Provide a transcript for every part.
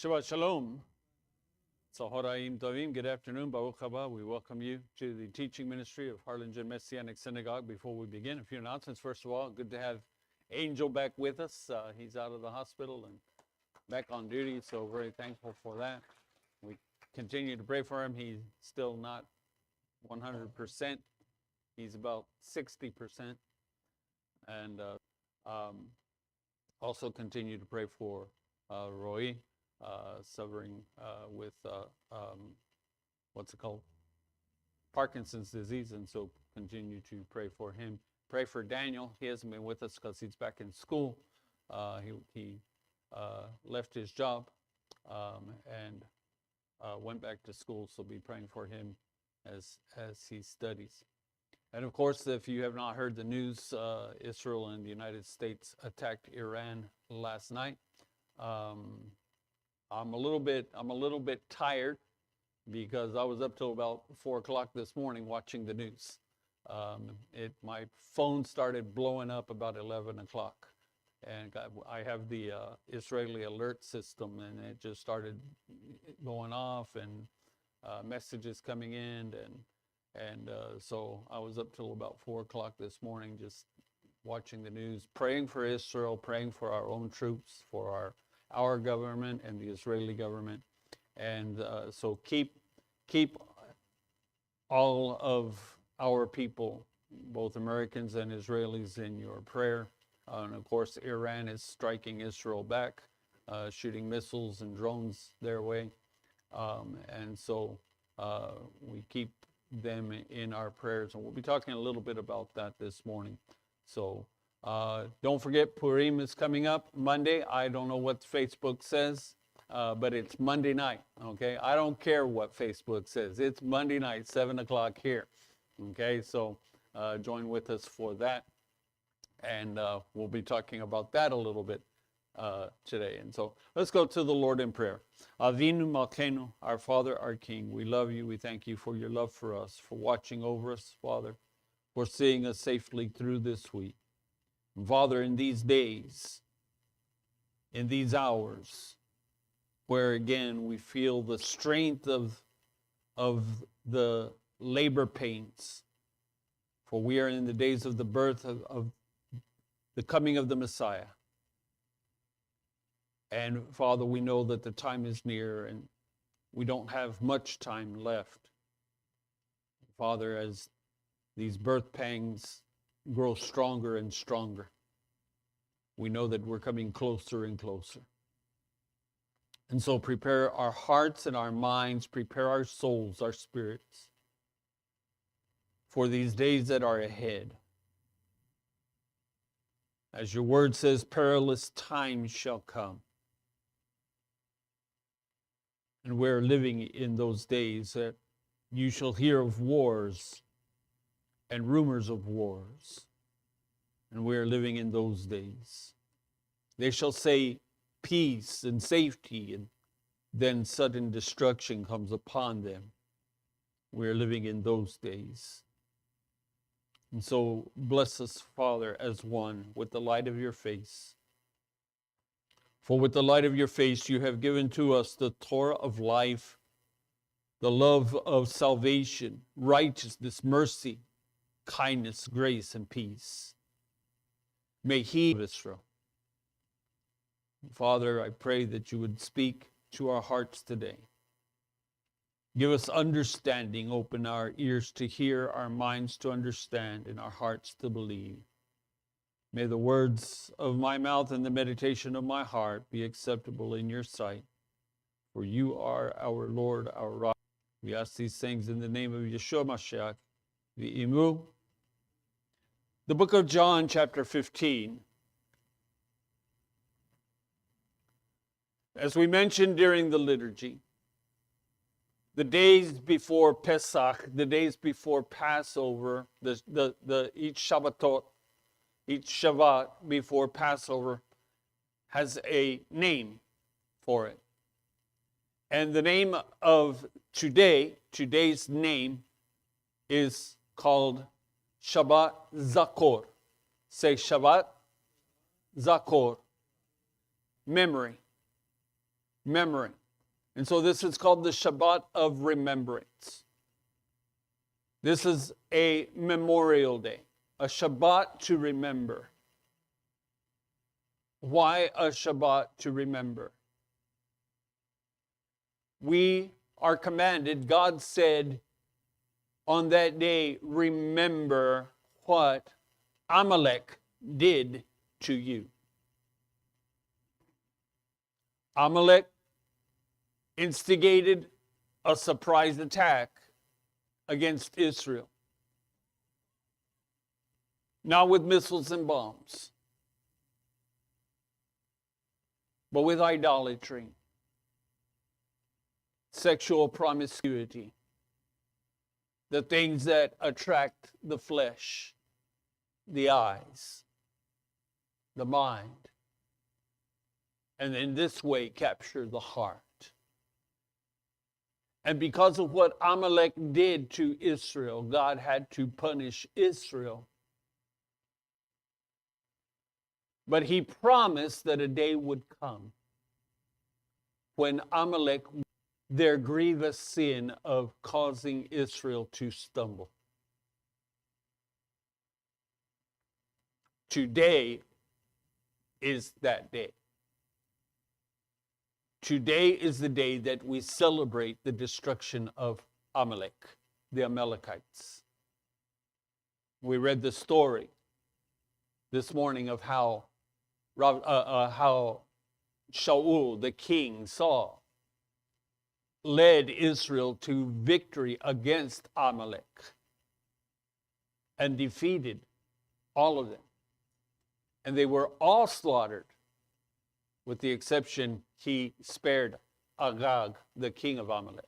Shabbat Shalom. Sahoraim Tovim. Good afternoon. Baruch haba. We welcome you to the teaching ministry of Harlingen Messianic Synagogue. Before we begin, a few announcements. First of all, good to have Angel back with us. He's out of the hospital and back on duty, so very thankful for that. We continue to pray for him. He's still not 100%. He's about 60%. And also continue to pray for Roy. Suffering with Parkinson's disease, and so continue to pray for him. Pray for Daniel. He hasn't been with us because he's back in school. He left his job and went back to school, so be praying for him as he studies. And of course, if you have not heard the news, Israel and the United States attacked Iran last night. I'm a little bit tired because I was up till about 4 o'clock this morning watching the news. My phone started blowing up about 11 o'clock, and I have the Israeli alert system, and it just started going off, and messages coming in, and so I was up till about 4 o'clock this morning just watching the news, praying for Israel, praying for our own troops, for our government and the Israeli government. And so keep all of our people, both Americans and Israelis, in your prayer. And of course, Iran is striking Israel back, shooting missiles and drones their way. And so we keep them in our prayers. And we'll be talking a little bit about that this morning. So don't forget, Purim is coming up Monday. I don't know what Facebook says, but it's Monday night, okay? I don't care what Facebook says. It's Monday night, 7 o'clock here, okay? So join with us for that, and we'll be talking about that a little bit today. And so let's go to the Lord in prayer. Avinu Malkeinu, our Father, our King, we love you. We thank you for your love for us, for watching over us, Father, for seeing us safely through this week. Father, in these days, in these hours, where again we feel the strength of the labor pains, for we are in the days of the birth of the coming of the Messiah. And Father, we know that the time is near and we don't have much time left. Father, as these birth pangs grow stronger and stronger, we know that we're coming closer and closer. And so prepare our hearts and our minds, prepare our souls, our spirits, for these days that are ahead. As your word says, perilous times shall come. And we're living in those days that you shall hear of wars and rumors of wars. And we are living in those days. They shall say peace and safety, and then sudden destruction comes upon them. We are living in those days. And so bless us, Father, as one with the light of your face. For with the light of your face you have given to us the Torah of life, the love of salvation, righteousness, mercy, kindness, grace, and peace. May he of Israel. Father, I pray that you would speak to our hearts today. Give us understanding, open our ears to hear, our minds to understand, and our hearts to believe. May the words of my mouth and the meditation of my heart be acceptable in your sight. For you are our Lord, our rock. We ask these things in the name of Yeshua Mashiach, the Imu. The book of John, chapter 15. As we mentioned during the liturgy, the days before Pesach, the days before Passover, each Shabbatot, each Shabbat before Passover has a name for it. And the name of today's name is called Shabbat Zakor. Say Shabbat Zakor. Memory. memory. And so this is called the Shabbat of Remembrance. This is a memorial day, a Shabbat to remember. Why a Shabbat to remember? We are commanded, God said, on that day, remember what Amalek did to you. Amalek instigated a surprise attack against Israel. Not with missiles and bombs, but with idolatry, sexual promiscuity, the things that attract the flesh, the eyes, the mind, and in this way capture the heart. And because of what Amalek did to Israel, God had to punish Israel. But he promised that a day would come when Amalek, their grievous sin of causing Israel to stumble. Today is that day. Today is the day that we celebrate the destruction of Amalek, the Amalekites. We read the story this morning of how Shaul, the king, Saul, led Israel to victory against Amalek and defeated all of them. And they were all slaughtered, with the exception he spared Agag, the king of Amalek,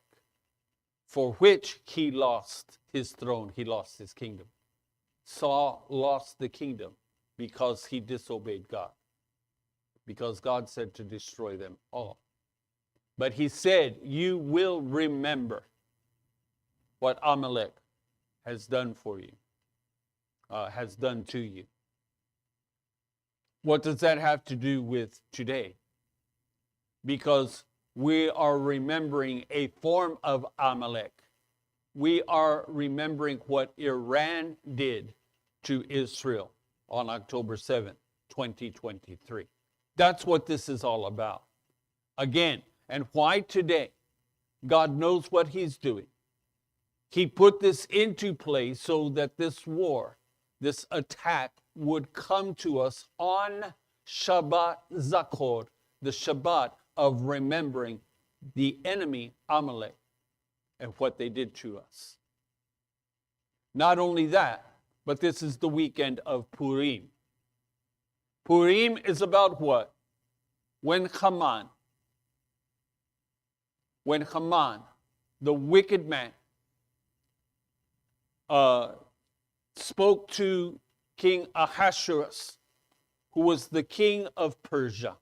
for which he lost his throne, he lost his kingdom. Saul lost the kingdom because he disobeyed God, because God said to destroy them all. But he said, you will remember what Amalek has done for you, has done to you. What does that have to do with today? Because we are remembering a form of Amalek. We are remembering what Iran did to Israel on October 7th, 2023. That's what this is all about. Again, and why today? God knows what he's doing. He put this into place so that this war, this attack, would come to us on Shabbat Zachor, the Shabbat of remembering the enemy Amalek and what they did to us. Not only that, but this is the weekend of Purim. Purim is about what? When Haman, the wicked man, spoke to King Ahasuerus, who was the king of Persia,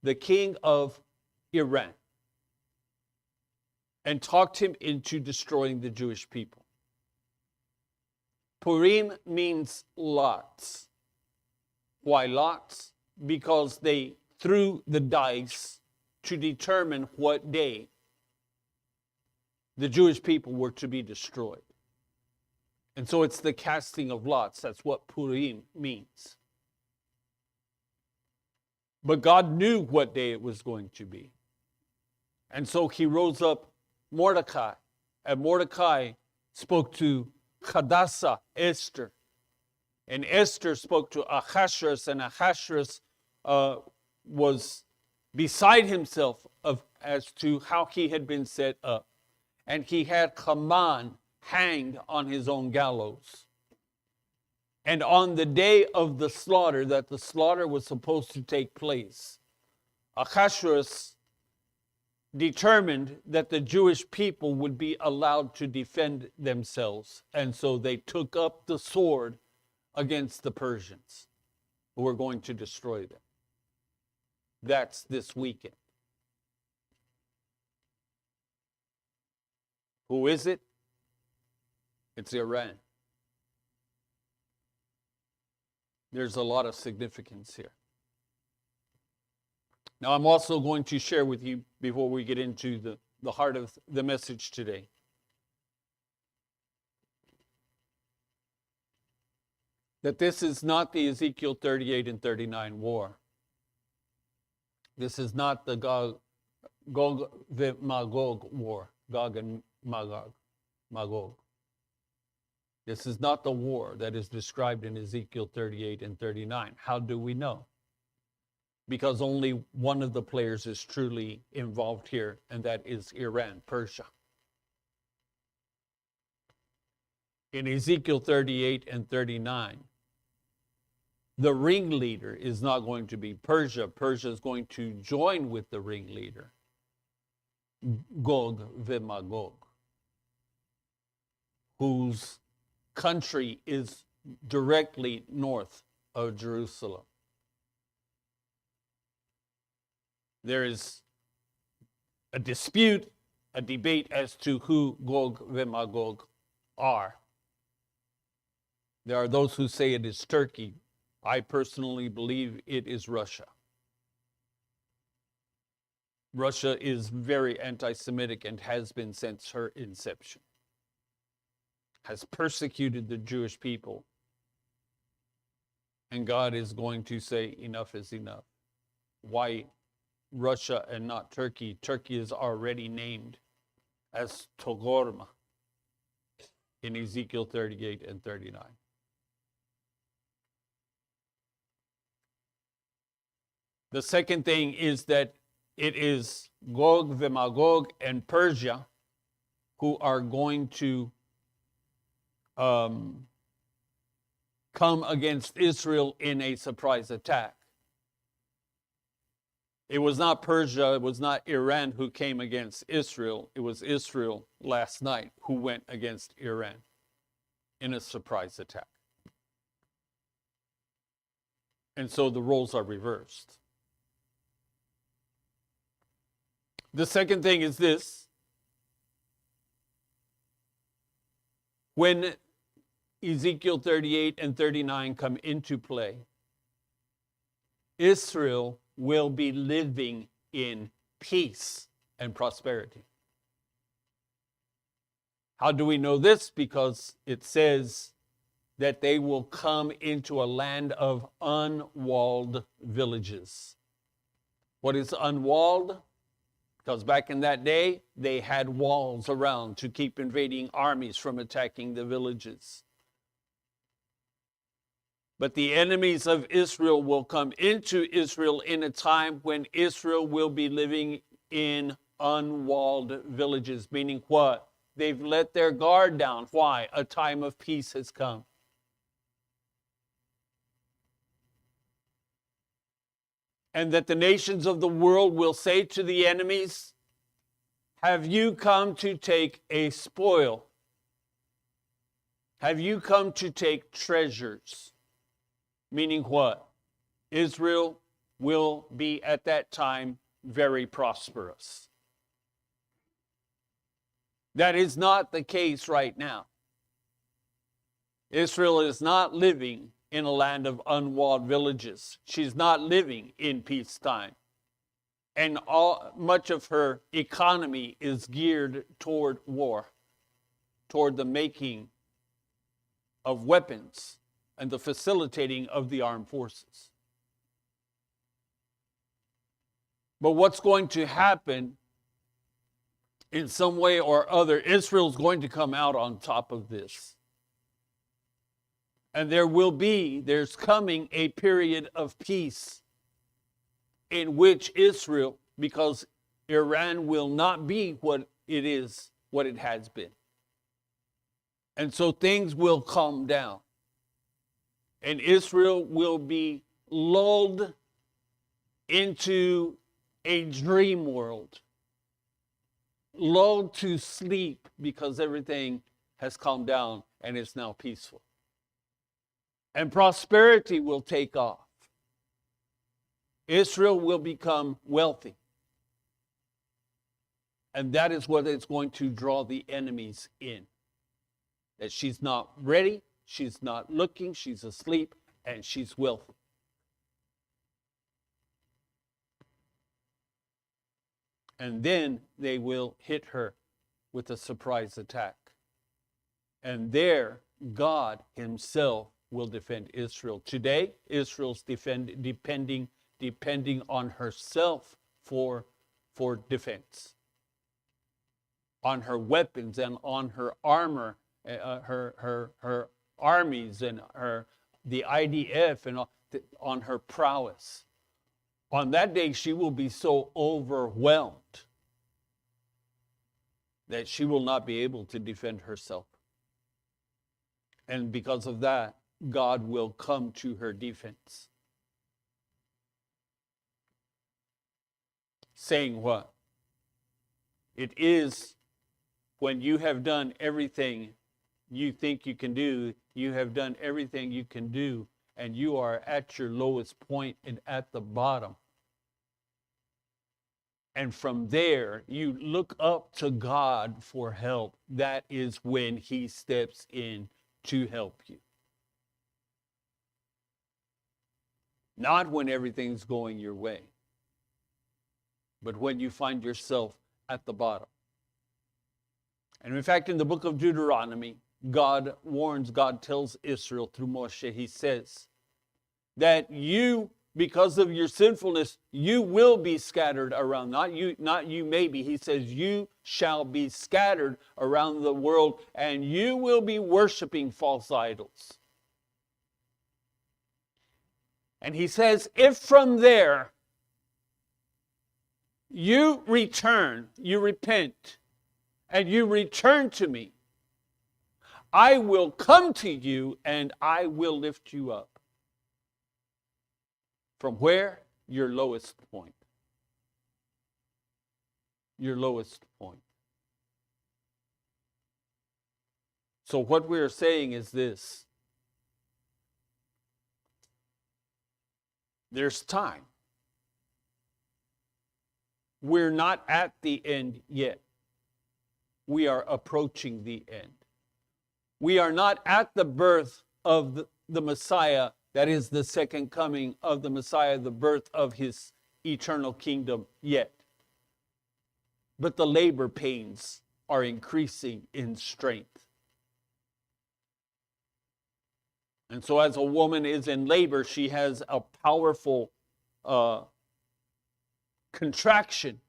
the king of Iran, and talked him into destroying the Jewish people. Purim means lots. Why lots? Because they threw the dice to determine what day the Jewish people were to be destroyed. And so it's the casting of lots. That's what Purim means. But God knew what day it was going to be. And so he rose up Mordecai. And Mordecai spoke to Hadassah, Esther. And Esther spoke to Ahasuerus. And Ahasuerus was beside himself as to how he had been set up. And he had Haman hanged on his own gallows. And on the day of the slaughter, that the slaughter was supposed to take place, Ahasuerus determined that the Jewish people would be allowed to defend themselves. And so they took up the sword against the Persians, who were going to destroy them. That's this weekend. Who is it? It's Iran. There's a lot of significance here. Now, I'm also going to share with you, before we get into the heart of the message today, that this is not the Ezekiel 38 and 39 war. This is not the Gog the Magog war, Gog and Magog. This is not the war that is described in Ezekiel 38 and 39. How do we know? Because only one of the players is truly involved here, and that is Iran, Persia. In Ezekiel 38 and 39, the ringleader is not going to be Persia. Persia is going to join with the ringleader, Gog v'Magog, whose country is directly north of Jerusalem. There is a dispute, a debate as to who Gog v'Magog are. There are those who say it is Turkey. I personally believe it is Russia. Russia is very anti-Semitic and has been since her inception. Has persecuted the Jewish people. And God is going to say enough is enough. Why Russia and not Turkey? Turkey is already named as Togorma in Ezekiel 38 and 39. The second thing is that it is Gog v'Magog and Persia who are going to come against Israel in a surprise attack. It was not Persia, it was not Iran who came against Israel. It was Israel last night who went against Iran in a surprise attack. And so the roles are reversed. The second thing is this. When Ezekiel 38 and 39 come into play, Israel will be living in peace and prosperity. How do we know this? Because it says that they will come into a land of unwalled villages. What is unwalled? Because back in that day, they had walls around to keep invading armies from attacking the villages. But the enemies of Israel will come into Israel in a time when Israel will be living in unwalled villages. Meaning what? They've let their guard down. Why? A time of peace has come. And that the nations of the world will say to the enemies, have you come to take a spoil? Have you come to take treasures? Meaning what? Israel will be at that time very prosperous. That is not the case right now. Israel is not living in a land of unwalled villages. She's not living in peacetime. And much of her economy is geared toward war, toward the making of weapons and the facilitating of the armed forces. But what's going to happen in some way or other, Israel's going to come out on top of this. And there's coming a period of peace in which Israel, because Iran will not be what it is, what it has been. And so things will calm down. And Israel will be lulled into a dream world, lulled to sleep because everything has calmed down and is now peaceful. And prosperity will take off. Israel will become wealthy. And that is what is going to draw the enemies in. That she's not ready, she's not looking, she's asleep, and she's wealthy. And then they will hit her with a surprise attack. And there, God himself will defend Israel. Today, Israel's depending on herself for defense, on her weapons and on her armor, her armies and the IDF and on her prowess. On that day, she will be so overwhelmed that she will not be able to defend herself. And because of that, God will come to her defense. Saying what? It is when you have done everything you think you can do, you have done everything you can do, and you are at your lowest point and at the bottom. And from there, you look up to God for help. That is when he steps in to help you. Not when everything's going your way, but when you find yourself at the bottom. And in fact, in the book of Deuteronomy, God tells Israel through Moshe, he says that you, because of your sinfulness, you will be scattered around. Not you maybe. He says you shall be scattered around the world, and you will be worshiping false idols. And he says, if from there you return, you repent, and you return to me, I will come to you and I will lift you up. From where? Your lowest point. Your lowest point. So what we are saying is this. There's time. We're not at the end yet. We are approaching the end. We are not at the birth of the Messiah, that is the second coming of the Messiah, the birth of his eternal kingdom yet. But the labor pains are increasing in strength. And so as a woman is in labor, she has a powerful contraction.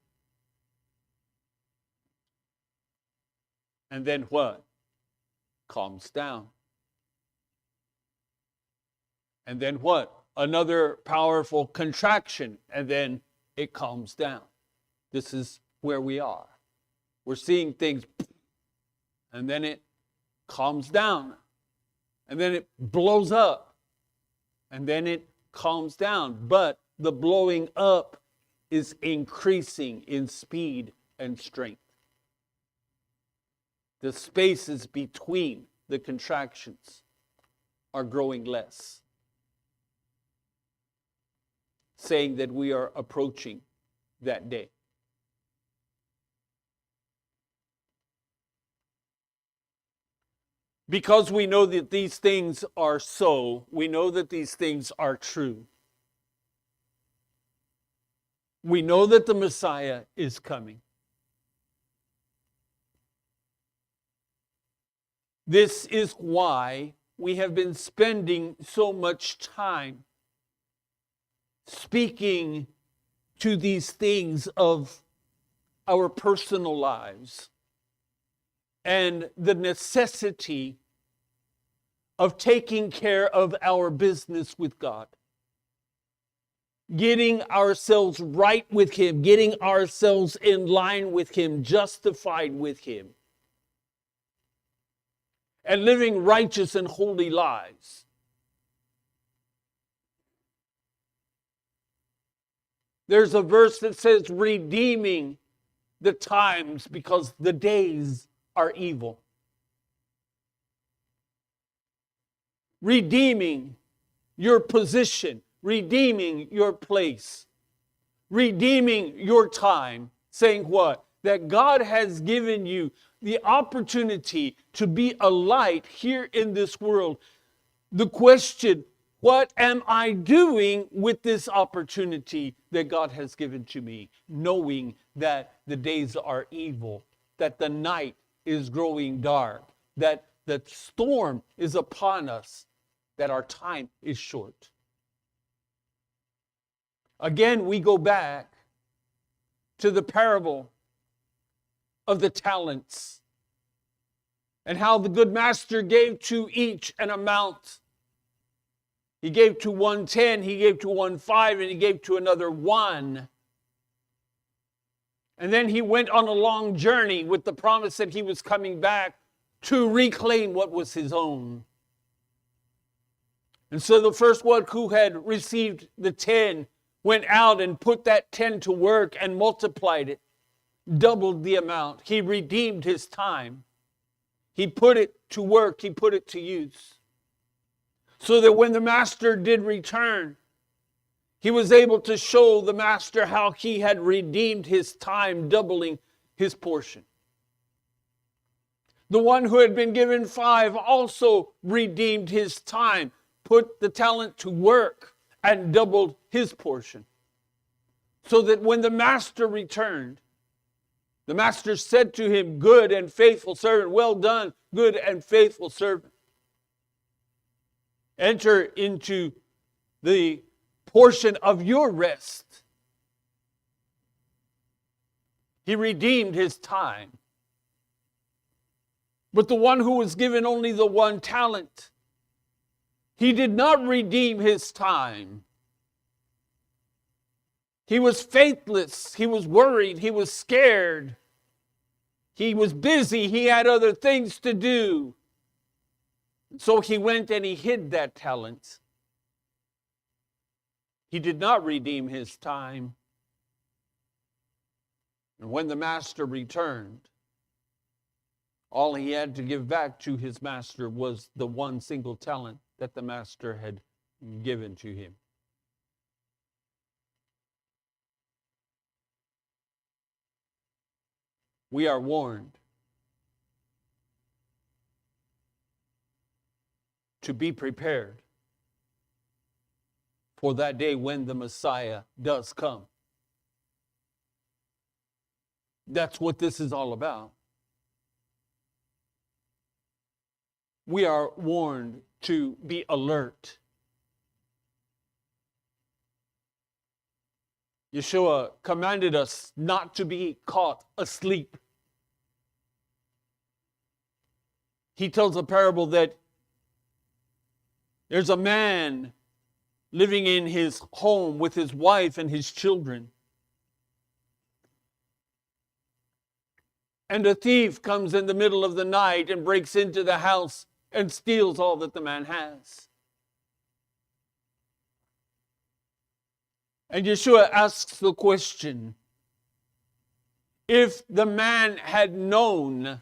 And then what? Calms down. And then what? Another powerful contraction, and then it calms down. This is where we are. We're seeing things, and then it calms down, and then it blows up, and then it calms down. But the blowing up is increasing in speed and strength. The spaces between the contractions are growing less, saying that we are approaching that day. Because we know that these things are so, we know that these things are true. We know that the Messiah is coming. This is why we have been spending so much time speaking to these things of our personal lives and the necessity of taking care of our business with God. Getting ourselves right with him, getting ourselves in line with him, justified with him, and living righteous and holy lives. There's a verse that says, redeeming the times because the days are evil. Redeeming your position, redeeming your place, redeeming your time, saying what? That God has given you the opportunity to be a light here in this world. The question, What am I doing with this opportunity that God has given to me, knowing that the days are evil, that the night is growing dark, that the storm is upon us, that our time is short? Again, we go back to the parable of the talents and how the good master gave to each an amount. He gave to one 10, he gave to one 5, and he gave to another 1. And then he went on a long journey with the promise that he was coming back to reclaim what was his own. And so the first one who had received the 10 went out and put that 10 to work and multiplied it, doubled the amount. He redeemed his time. He put it to work. He put it to use. So that when the master did return, he was able to show the master how he had redeemed his time, doubling his portion. The one who had been given 5 also redeemed his time, put the talent to work, and doubled his portion. So that when the master returned, the master said to him, "Good and faithful servant, well done, good and faithful servant. Enter into the portion of your rest." He redeemed his time. But the one who was given only the 1 talent, he did not redeem his time. He was faithless. He was worried. He was scared. He was busy. He had other things to do. So he went and he hid that talent. He did not redeem his time. And when the master returned, all he had to give back to his master was the 1 single talent that the master had given to him. We are warned to be prepared for that day when the Messiah does come. That's what this is all about. We are warned to be alert. Yeshua commanded us not to be caught asleep. He tells a parable that there's a man living in his home with his wife and his children. And a thief comes in the middle of the night and breaks into the house and steals all that the man has. And Yeshua asks the question, if the man had known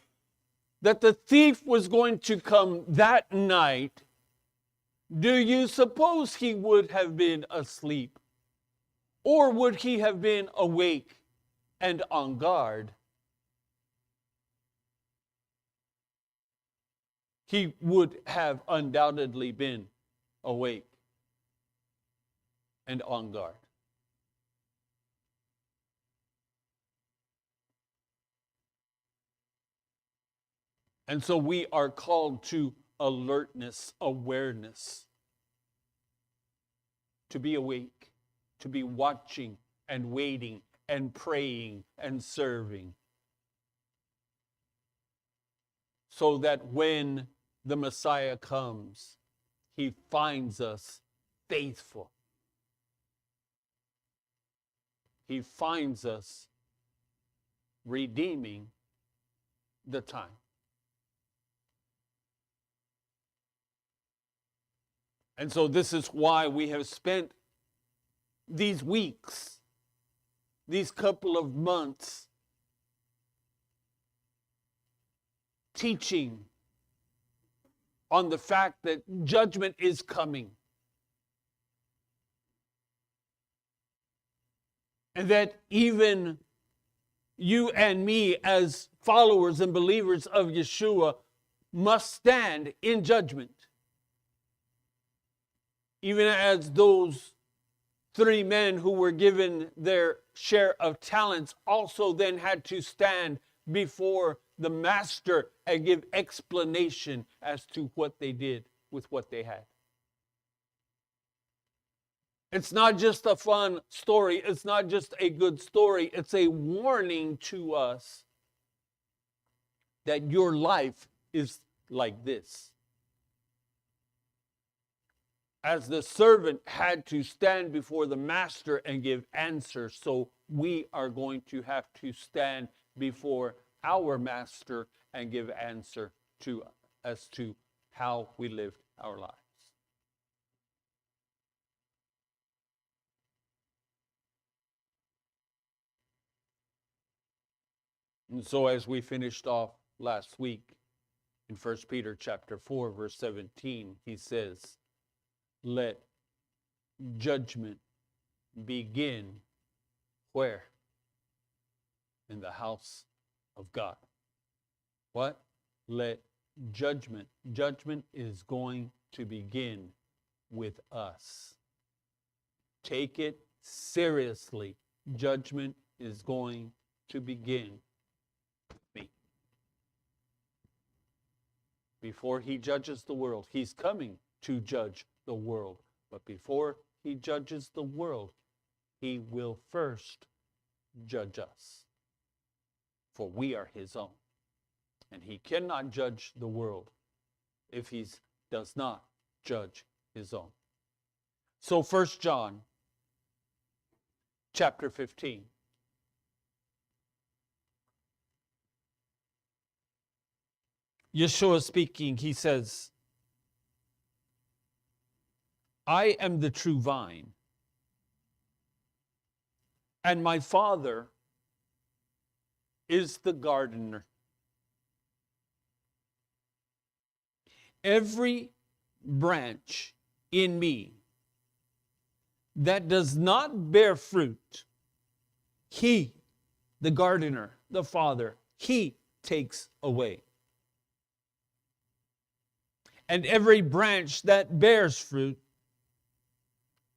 that the thief was going to come that night, do you suppose he would have been asleep? Or would he have been awake and on guard? He would have undoubtedly been awake and on guard. And so we are called to alertness, awareness, to be awake, to be watching and waiting and praying and serving, so that when the Messiah comes, he finds us faithful. He finds us redeeming the time. And so this is why we have spent these weeks, these couple of months, teaching on the fact that judgment is coming. And that even you and me as followers and believers of Yeshua must stand in judgment. even as those 3 men who were given their share of talents also then had to stand before the master and give explanation as to what they did with what they had. It's not just a fun story. It's not just a good story. It's a warning to us that your life is like this. As the servant had to stand before the master and give answers, so we are going to have to stand before our master and give answer to as to how we lived our lives. And so as we finished off last week in 1 Peter chapter 4, verse 17, he says, let judgment begin where? In the house of God. What? Let judgment. Judgment is going to begin with us. Take it seriously. Judgment is going to begin with me. Before he judges the world, he's coming to judge the world. But before he judges the world, he will first judge us. For we are his own. And he cannot judge the world if he does not judge his own. So 1 John chapter 15. Yeshua speaking, he says, I am the true vine, and my Father is the gardener. Every branch in me that does not bear fruit, he, the gardener, the Father, he takes away. And every branch that bears fruit,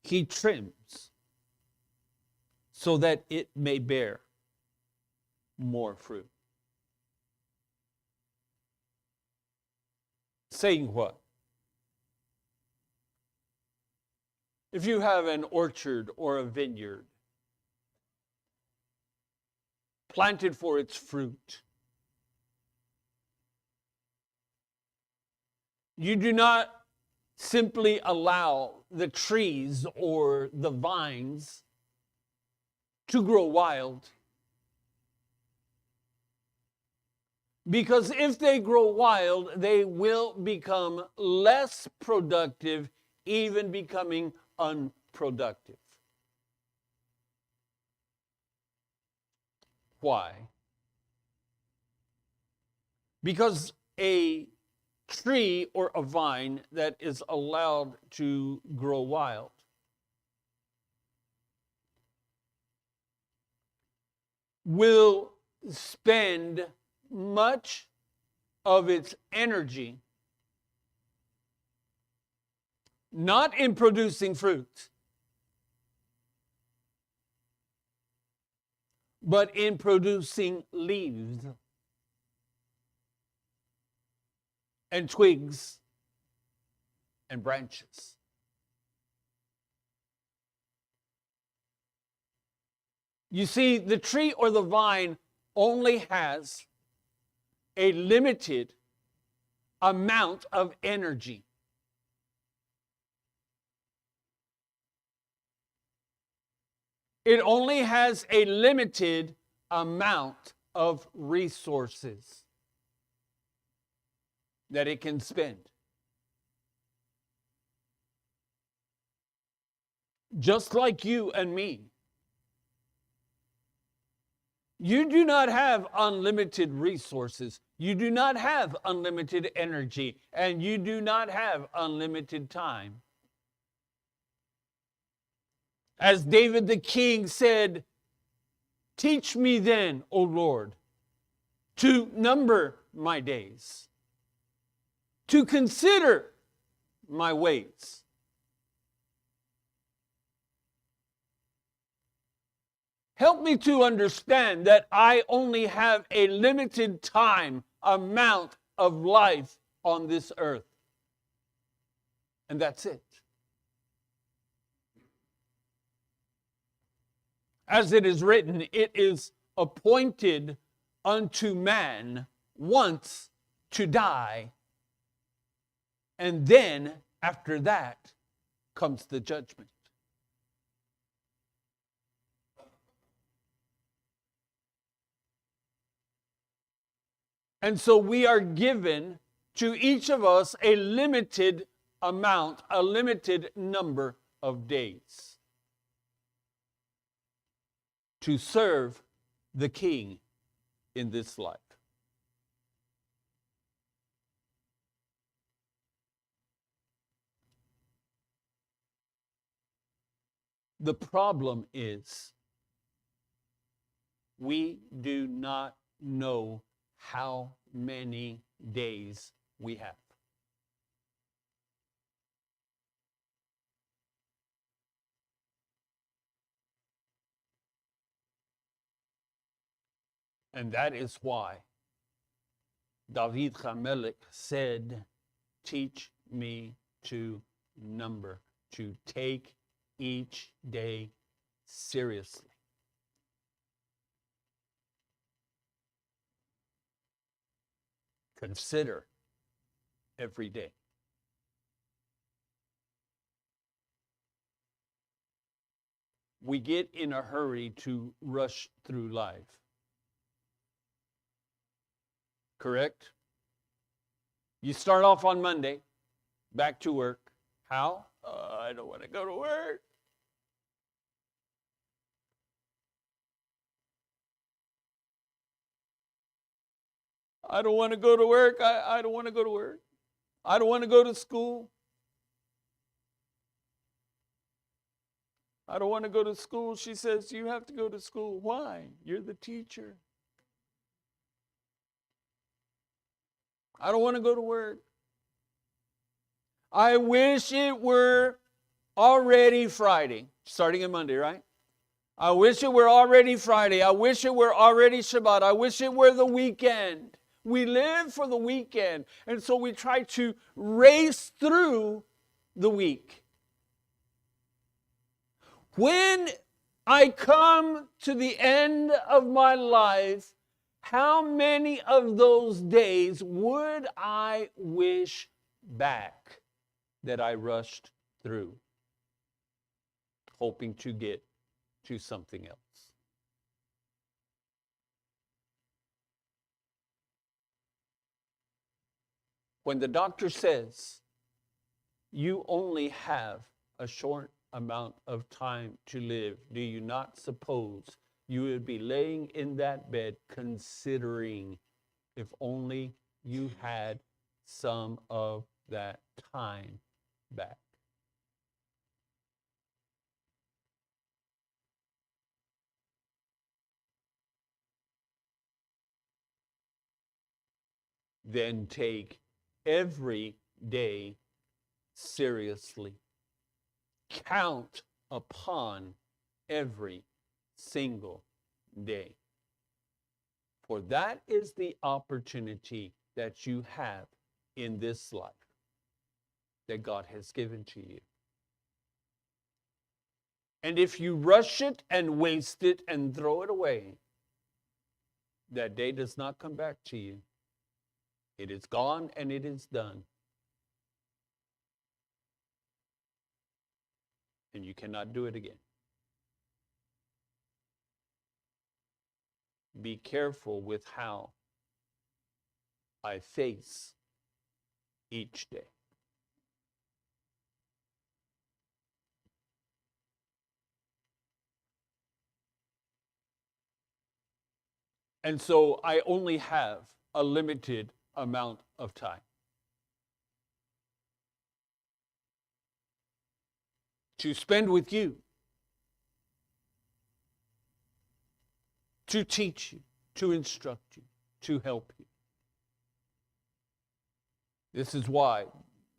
he trims so that it may bear more fruit. Saying what? If you have an orchard or a vineyard planted for its fruit, you do not simply allow the trees or the vines to grow wild. Because if they grow wild, they will become less productive, even becoming unproductive. Why? Because a tree or a vine that is allowed to grow wild will spend much of its energy not in producing fruit, but in producing leaves and twigs and branches. You see, the tree or the vine only has a limited amount of energy. It only has a limited amount of resources that it can spend. Just like you and me. You do not have unlimited resources. You do not have unlimited energy. And you do not have unlimited time. As David the king said, teach me then, O Lord, to number my days, to consider my ways, Help me to understand that I only have a limited time amount of life on this earth. And that's it. As it is written, it is appointed unto man once to die, and then after that comes the judgment. And so we are given to each of us a limited amount, a limited number of days to serve the King in this life. The problem is we do not know how many days we have. And that is why David HaMelech said, teach me to number, to take each day seriously. Consider every day. We get in a hurry to rush through life. Correct? You start off on Monday, back to work. How? I don't want to go to work. I don't want to go to work. I don't want to go to work. I don't want to go to school. I don't want to go to school. She says, you have to go to school. Why? You're the teacher. I don't want to go to work. I wish it were already Friday, starting on Monday, right? I wish it were already Friday. I wish it were already Shabbat. I wish it were the weekend. We live for the weekend, and so we try to race through the week. When I come to the end of my life, how many of those days would I wish back that I rushed through, hoping to get to something else? When the doctor says you only have a short amount of time to live, do you not suppose you would be laying in that bed considering if only you had some of that time back? Then take every day seriously. Count upon every single day. For that is the opportunity that you have in this life that God has given to you. And if you rush it and waste it and throw it away, that day does not come back to you. It is gone and it is done. And you cannot do it again. Be careful with how I face each day. And so I only have a limited amount of time to spend with you, to teach you, to instruct you, to help you. This is why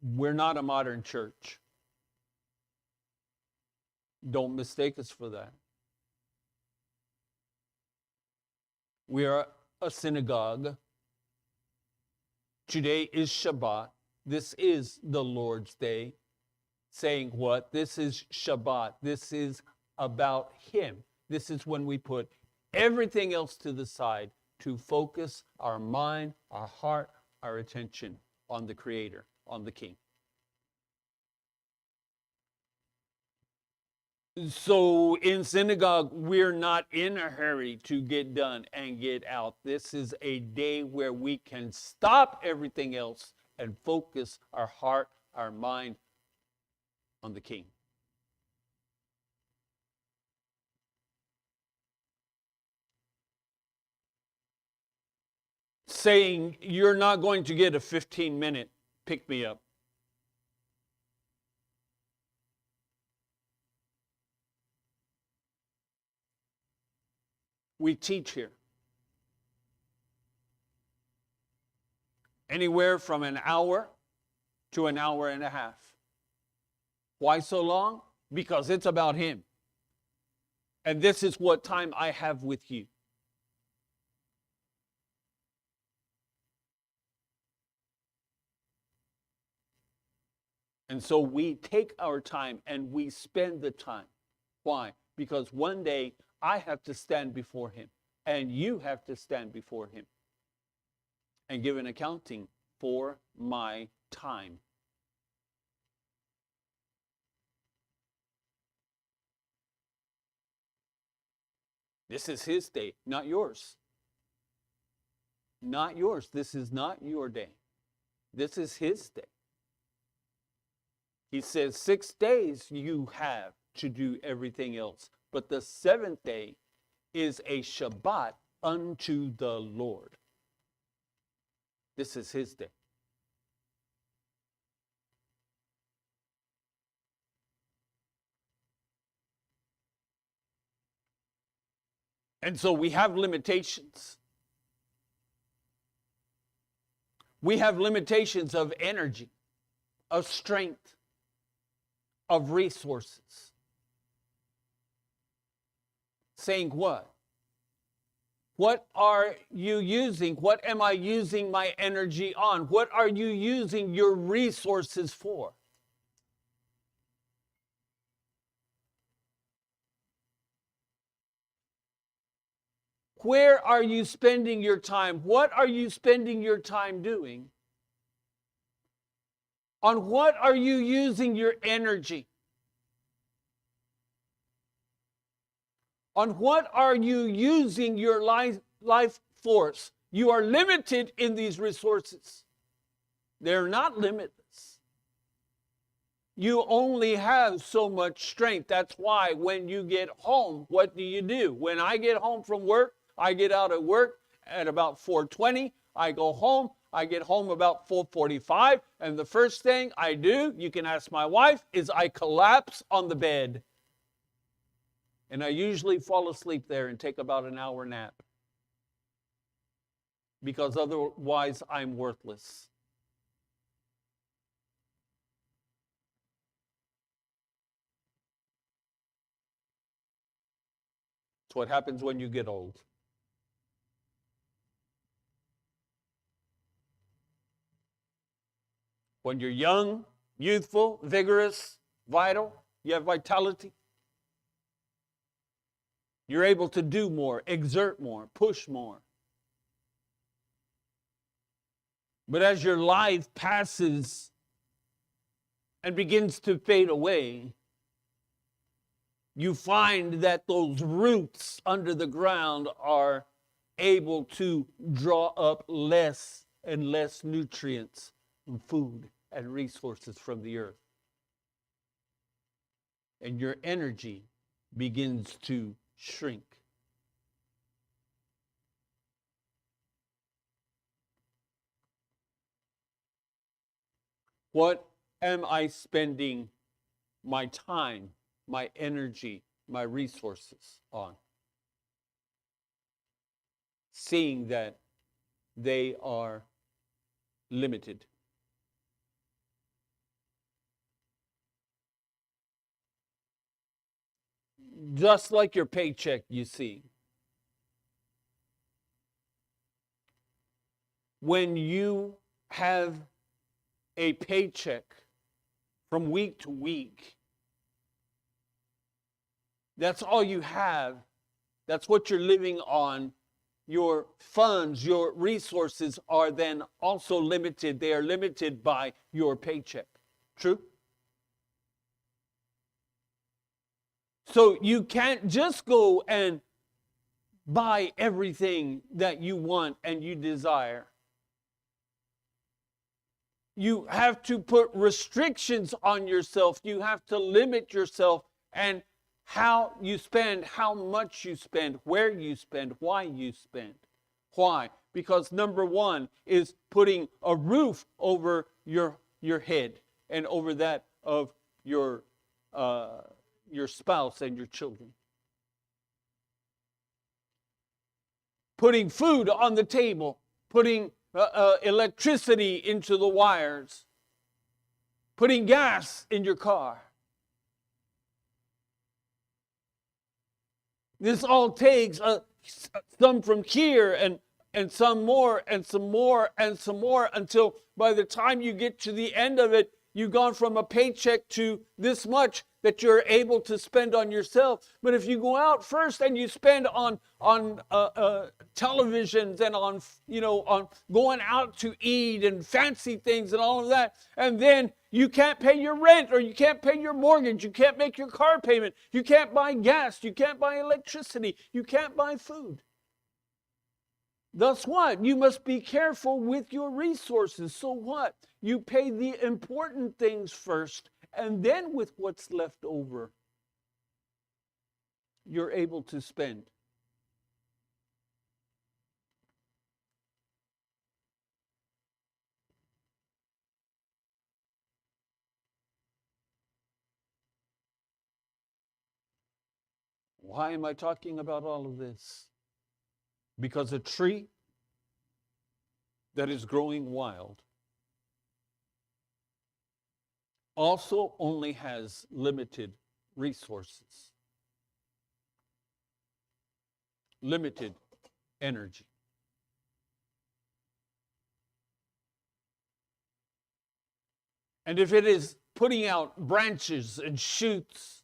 we're not a modern church. Don't mistake us for that. We are a synagogue. Today is Shabbat. This is the Lord's Day. Saying what? This is Shabbat. This is about Him. This is when we put everything else to the side to focus our mind, our heart, our attention on the Creator, on the King. So in synagogue, we're not in a hurry to get done and get out. This is a day where we can stop everything else and focus our heart, our mind on the King. Saying you're not going to get a 15-minute pick-me-up. We teach here anywhere from an hour to an hour and a half. Why so long? Because it's about Him. And this is what time I have with you. And so we take our time and we spend the time. Why? Because one day I have to stand before Him, and you have to stand before Him and give an accounting for my time. This is His day, not yours. Not yours. This is not your day. This is His day. He says 6 days you have to do everything else. But the seventh day is a Shabbat unto the Lord. This is His day. And so we have limitations. We have limitations of energy, of strength, of resources. Saying what? What are you using? What am I using my energy on? What are you using your resources for? Where are you spending your time? What are you spending your time doing? On what are you using your energy? On what are you using your life force? You are limited in these resources. They're not limitless. You only have so much strength. That's why when you get home, what do? When I get home from work, I get out of work at about 4:20. I go home. I get home about 4:45. And the first thing I do, you can ask my wife, is I collapse on the bed. And I usually fall asleep there and take about an hour nap. Because otherwise I'm worthless. It's what happens when you get old. When you're young, youthful, vigorous, vital, you have vitality, you're able to do more, exert more, push more. But as your life passes and begins to fade away, you find that those roots under the ground are able to draw up less and less nutrients and food and resources from the earth. And your energy begins to shrink. What am I spending my time, my energy, my resources on? Seeing that they are limited. Just like your paycheck, you see. when you have a paycheck from week to week, that's all you have. That's what you're living on. Your funds, your resources are then also limited. They are limited by your paycheck. True? So you can't just go and buy everything that you want and you desire. You have to put restrictions on yourself. You have to limit yourself and how you spend, how much you spend, where you spend, why you spend. Why? Because number one is putting a roof over your head and over that of your spouse and your children. Putting food on the table, putting electricity into the wires, putting gas in your car. This all takes some from here and some more and some more and some more until by the time you get to the end of it, you've gone from a paycheck to this much that you're able to spend on yourself. But if you go out first and you spend on televisions and on going out to eat and fancy things and all of that, and then you can't pay your rent or you can't pay your mortgage, you can't make your car payment, you can't buy gas, you can't buy electricity, you can't buy food. Thus what? You must be careful with your resources. So what? You pay the important things first, and then with what's left over, you're able to spend. Why am I talking about all of this? Because a tree that is growing wild also only has limited resources, limited energy. And if it is putting out branches and shoots,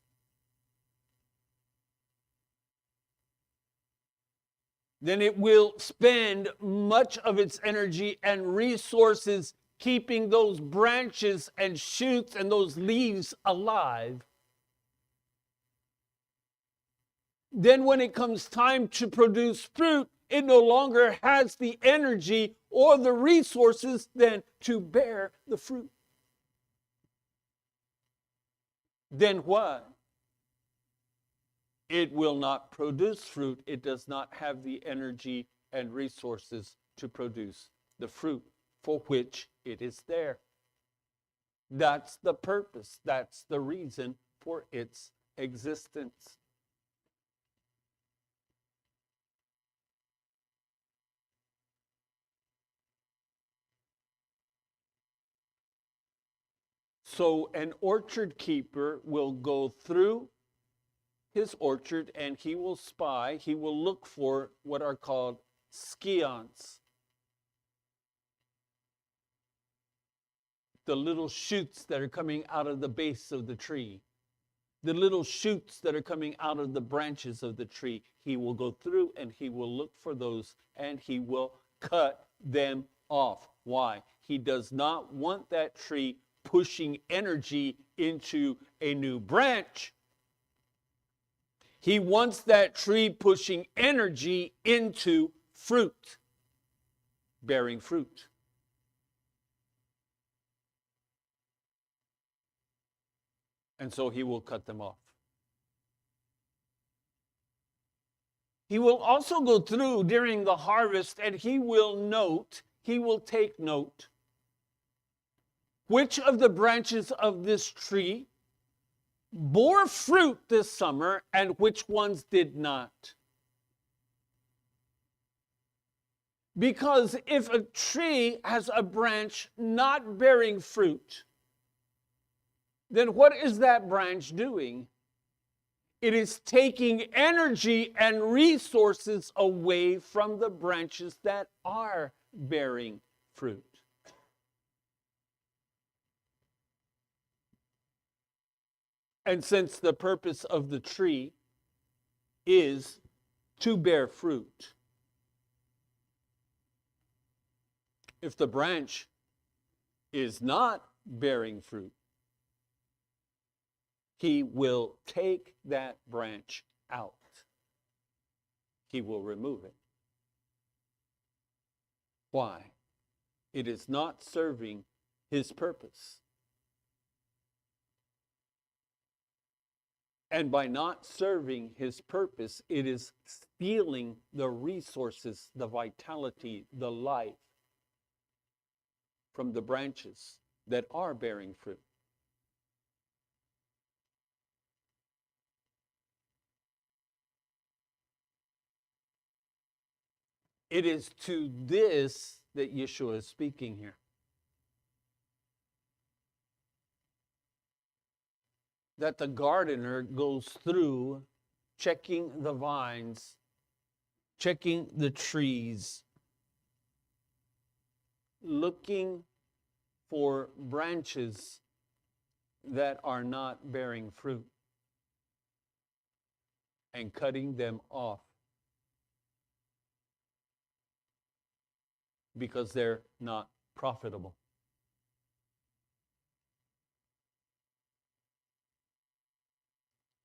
then it will spend much of its energy and resources keeping those branches and shoots and those leaves alive. Then when it comes time to produce fruit, it no longer has the energy or the resources then to bear the fruit. Then what? It will not produce fruit. It does not have the energy and resources to produce the fruit for which it is there. That's the purpose. That's the reason for its existence. So an orchard keeper will go through his orchard and he will spy, he will look for what are called scions. The little shoots that are coming out of the base of the tree. The little shoots that are coming out of the branches of the tree. He will go through and he will look for those and he will cut them off. Why? He does not want that tree pushing energy into a new branch. He wants that tree pushing energy into fruit, bearing fruit. And so he will cut them off. He will also go through during the harvest and he will take note, which of the branches of this tree bore fruit this summer and which ones did not. Because if a tree has a branch not bearing fruit, then what is that branch doing? It is taking energy and resources away from the branches that are bearing fruit. And since the purpose of the tree is to bear fruit, if the branch is not bearing fruit, he will take that branch out. He will remove it. Why? It is not serving his purpose. And by not serving his purpose, it is stealing the resources, the vitality, the life from the branches that are bearing fruit. It is to this that Yeshua is speaking here. That the gardener goes through checking the vines, checking the trees, looking for branches that are not bearing fruit, and cutting them off because they're not profitable.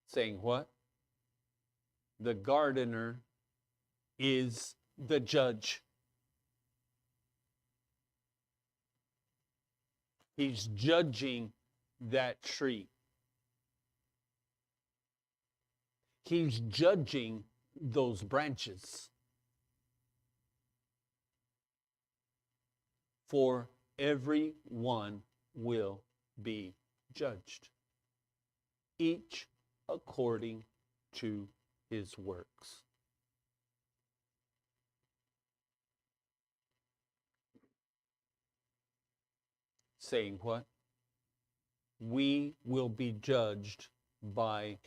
Saying what? The gardener is the judge. He's judging that tree. He's judging those branches. For everyone will be judged, each according to his works. Saying what? We will be judged by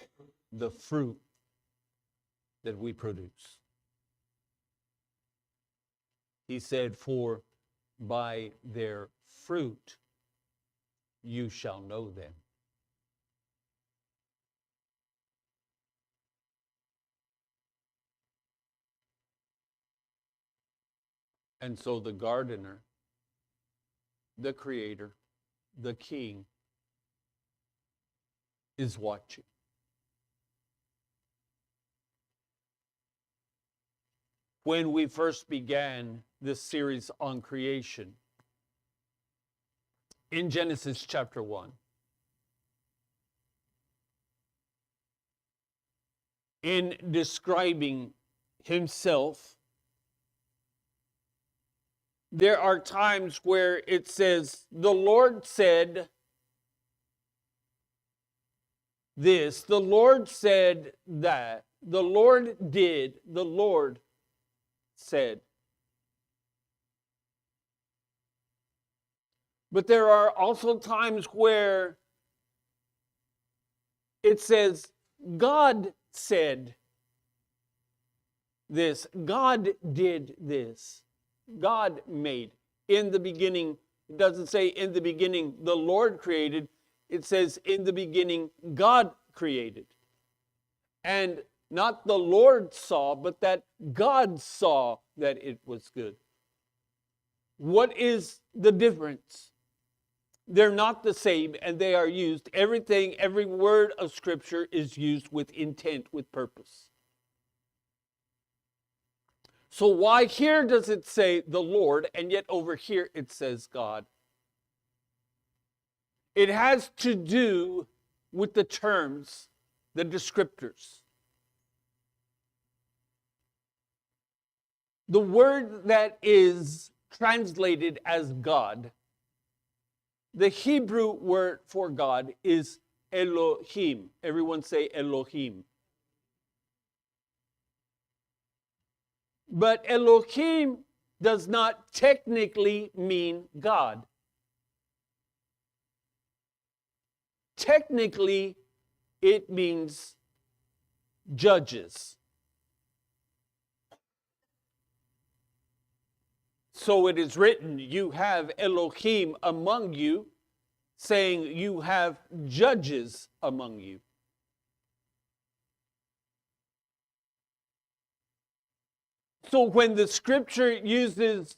the fruit that we produce. He said, for by their fruit you shall know them. And so the gardener, the creator, the king is watching. When we first began this series on creation, in Genesis chapter 1, in describing himself, there are times where it says, the Lord said this, the Lord said that, the Lord did, the Lord said. But there are also times where it says, God said this, God did this, God made. In the beginning, it doesn't say in the beginning the Lord created, it says in the beginning God created. And not the Lord saw, but that God saw that it was good. What is the difference? They're not the same, and they are used. Every word of Scripture is used with intent, with purpose. So why here does it say the Lord, and yet over here it says God? It has to do with the terms, the descriptors. The word that is translated as God, the Hebrew word for God is Elohim. Everyone say Elohim. But Elohim does not technically mean God. Technically, it means judges. So it is written, you have Elohim among you, saying you have judges among you. So when the scripture uses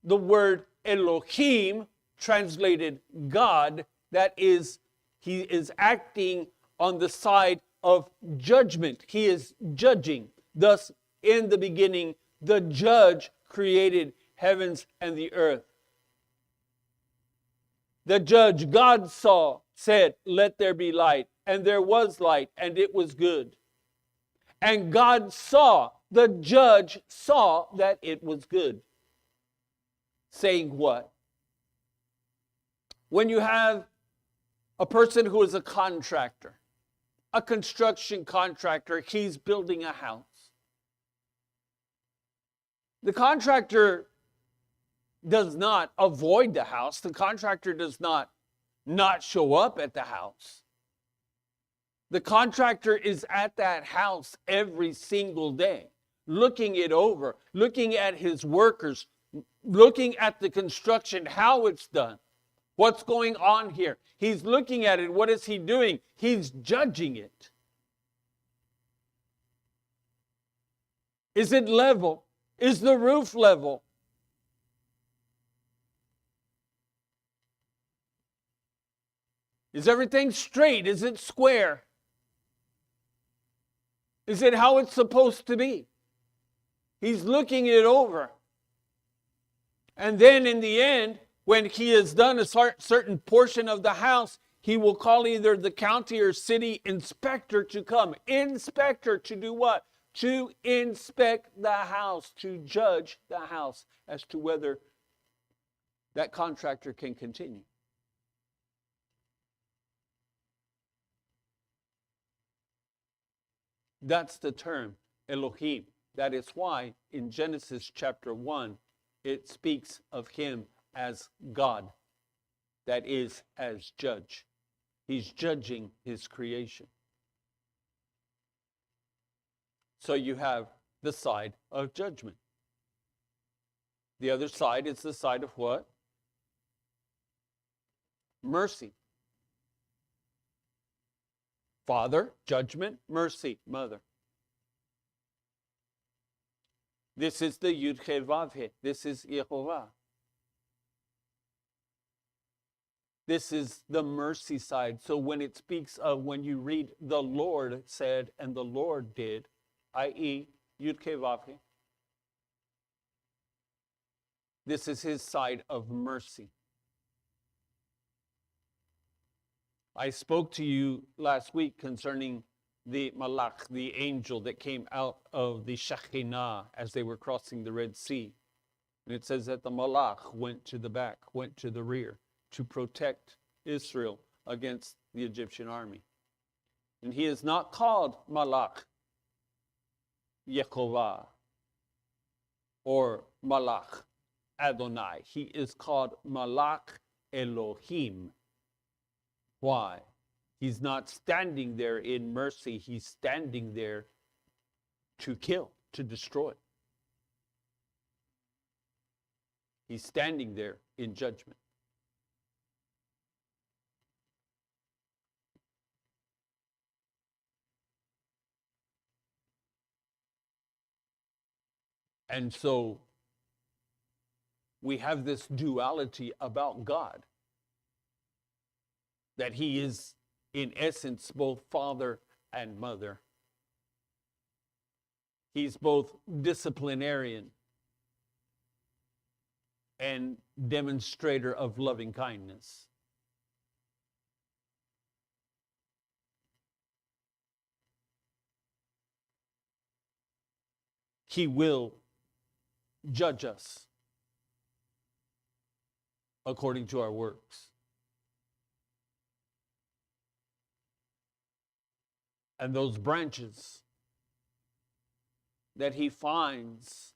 the word Elohim, translated God, that is, he is acting on the side of judgment. He is judging. Thus, in the beginning, the judge created heavens and the earth. The judge, God saw, said, let there be light. And there was light, and it was good. And God saw, the judge saw that it was good. Saying what? When you have a person who is a contractor, a construction contractor, he's building a house. The contractor does not avoid the house. The contractor does not show up at the house. The contractor is at that house every single day, looking it over, looking at his workers, looking at the construction, how it's done, what's going on here. He's looking at it. What is he doing? He's judging it. Is it level? Is the roof level? Is everything straight? Is it square? Is it how it's supposed to be? He's looking it over. And then in the end, when he has done a certain portion of the house, he will call either the county or city inspector to come. Inspector to do what? To inspect the house, to judge the house as to whether that contractor can continue. That's the term Elohim. That is why in Genesis chapter 1, it speaks of him as God, that is, as judge. He's judging his creation. So you have the side of judgment. The other side is the side of what? Mercy. Father, judgment, mercy, mother. This is the Yud-He-Vav-He. This is Yehovah. This is the mercy side. So when it speaks of, when you read the Lord said and the Lord did, i.e. Yud-He-Vav-He, this is his side of mercy. I spoke to you last week concerning the Malach, the angel that came out of the Shekhinah as they were crossing the Red Sea. And it says that the Malach went to the back, went to the rear to protect Israel against the Egyptian army. And he is not called Malach Yehovah or Malach Adonai. He is called Malach Elohim. Why? He's not standing there in mercy. He's standing there to kill, to destroy. He's standing there in judgment. And so we have this duality about God, that he is in essence both father and mother. He's both disciplinarian and demonstrator of loving kindness. He will judge us according to our works. And those branches that he finds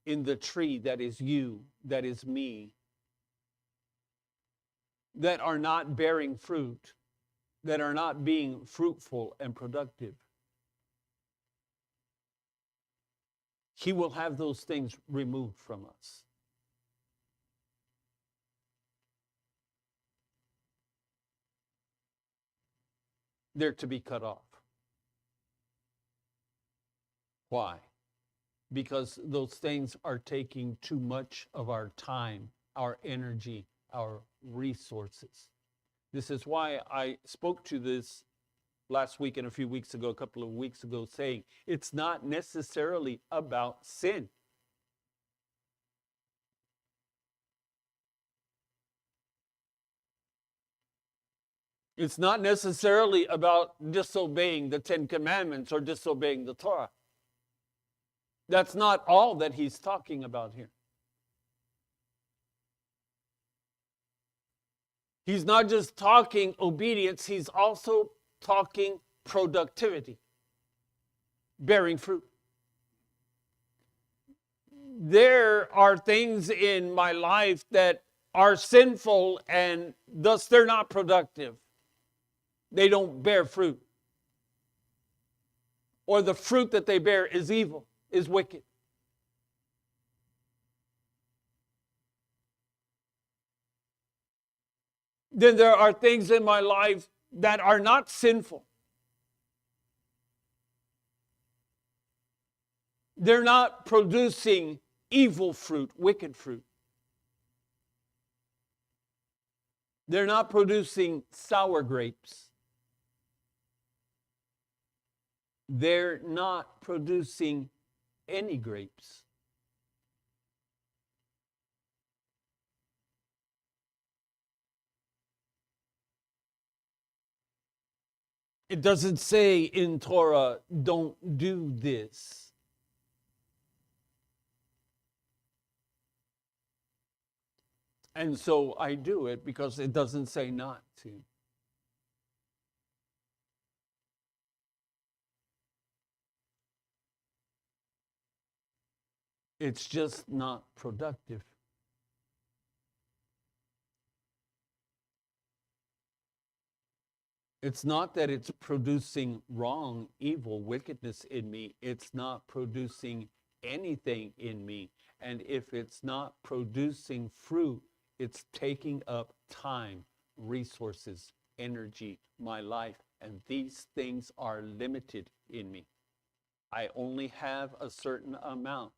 in the tree that is you, that is me, that are not bearing fruit, that are not being fruitful and productive, he will have those things removed from us. they're to be cut off. Why? Because those things are taking too much of our time, our energy, our resources. This is why I spoke to this last week and a few weeks ago, a couple of weeks ago, saying it's not necessarily about sin. It's not necessarily about disobeying the Ten Commandments or disobeying the Torah. That's not all that he's talking about here. He's not just talking obedience, he's also talking productivity, bearing fruit. There are things in my life that are sinful and thus they're not productive. They don't bear fruit. Or the fruit that they bear is evil, is wicked. Then there are things in my life that are not sinful. They're not producing evil fruit, wicked fruit. They're not producing sour grapes. They're not producing any grapes. It doesn't say in Torah, don't do this. And so I do it because it doesn't say not to. It's just not productive. It's not that it's producing wrong, evil, wickedness in me. It's not producing anything in me. And if it's not producing fruit, it's taking up time, resources, energy, my life. And these things are limited in me. I only have a certain amount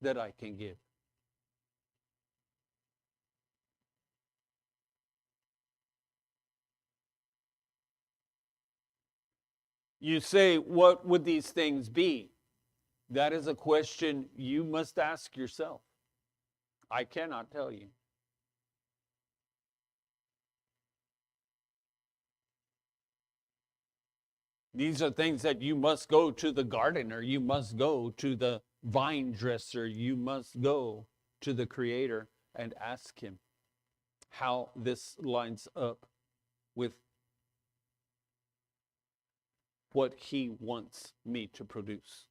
that I can give. You say, what would these things be? That is a question you must ask yourself. I cannot tell you. These are things that you must go to the gardener, you must go to the vine dresser, you must go to the Creator and ask Him how this lines up with what He wants me to produce.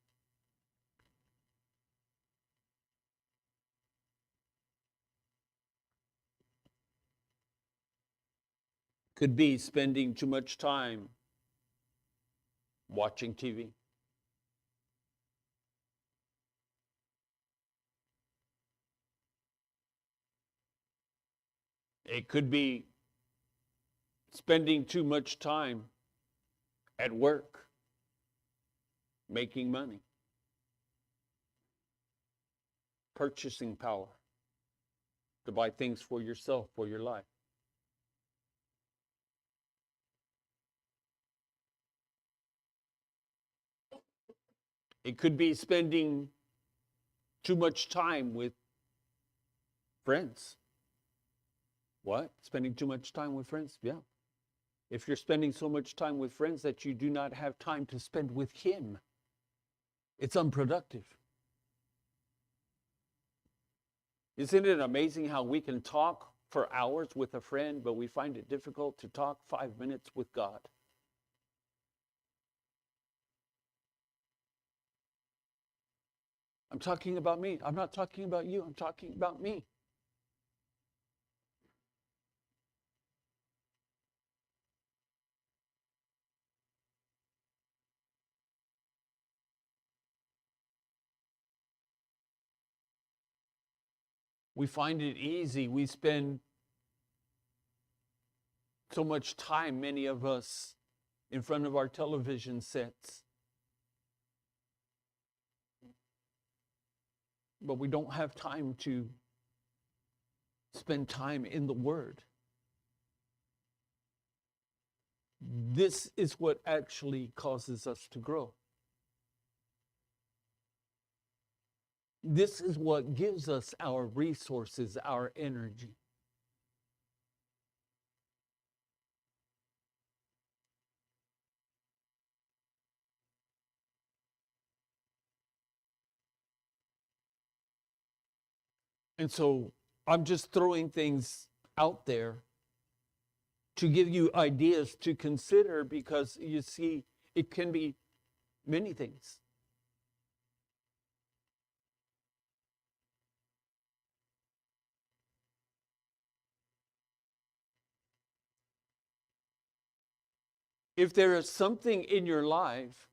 Could be spending too much time watching TV. It could be spending too much time at work, making money, purchasing power to buy things for yourself, for your life. It could be spending too much time with friends. What? Spending too much time with friends? Yeah. If you're spending so much time with friends that you do not have time to spend with Him, it's unproductive. Isn't it amazing how we can talk for hours with a friend, but we find it difficult to talk 5 minutes with God? I'm talking about me. I'm not talking about you. I'm talking about me. We find it easy. We spend so much time, many of us, in front of our television sets. But we don't have time to spend time in the Word. This is what actually causes us to grow. This is what gives us our resources, our energy. And so I'm just throwing things out there to give you ideas to consider, because you see, it can be many things. If there is something in your life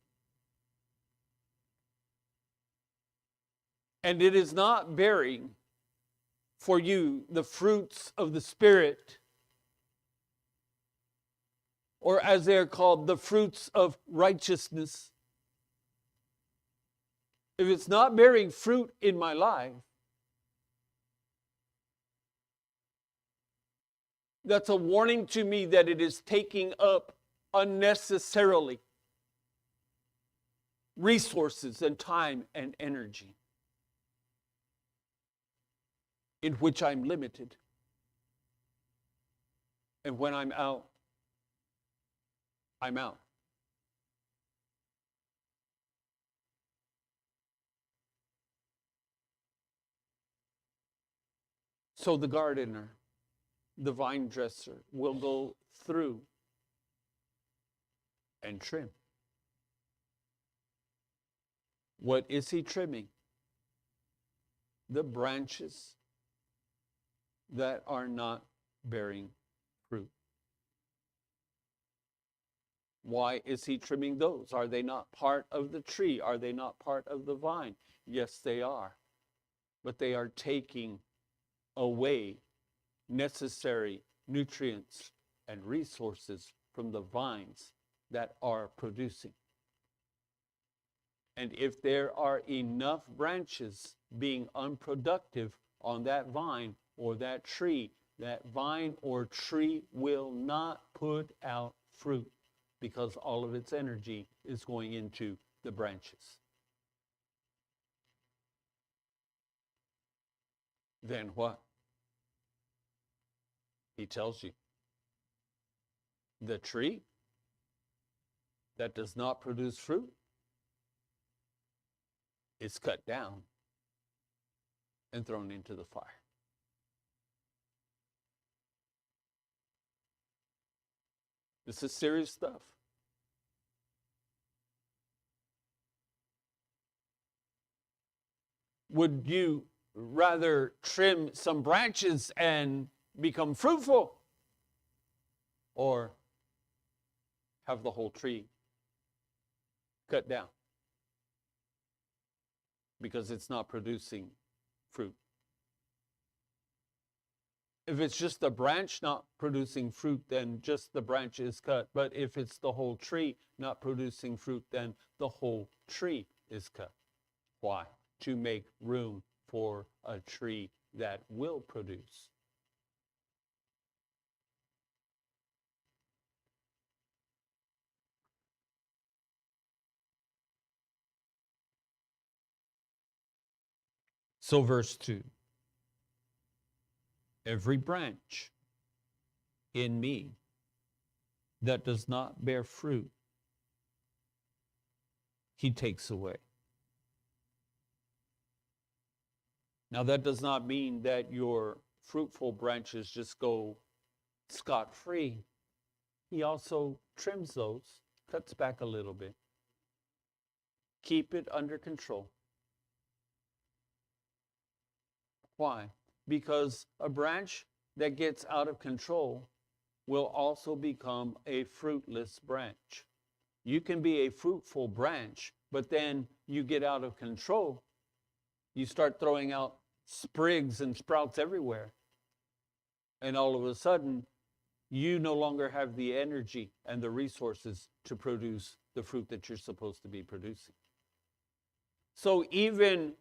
and it is not bearing for you the fruits of the Spirit, or as they're called, the fruits of righteousness, if it's not bearing fruit in my life, that's a warning to me that it is taking up unnecessarily resources and time and energy in which I'm limited. And when I'm out, I'm out. So the gardener, the vine dresser, will go through and trim. What is he trimming? The branches that are not bearing fruit. Why is he trimming those? Are they not part of the tree? Are they not part of the vine? Yes, they are. But they are taking away necessary nutrients and resources from the vines that are producing. And if there are enough branches being unproductive on that vine or that vine or tree will not put out fruit, because all of its energy is going into the branches. Then what? He tells you, the tree that does not produce fruit is cut down and thrown into the fire. This is serious stuff. Would you rather trim some branches and become fruitful, or have the whole tree cut down because it's not producing fruit? If it's just a branch not producing fruit, then just the branch is cut. But if it's the whole tree not producing fruit, then the whole tree is cut. Why? To make room for a tree that will produce. So verse 2, every branch in me that does not bear fruit, he takes away. Now that does not mean that your fruitful branches just go scot-free. He also trims those, cuts back a little bit. Keep it under control. Why? Because a branch that gets out of control will also become a fruitless branch. You can be a fruitful branch, but then you get out of control. You start throwing out sprigs and sprouts everywhere. And all of a sudden, you no longer have the energy and the resources to produce the fruit that you're supposed to be producing. So even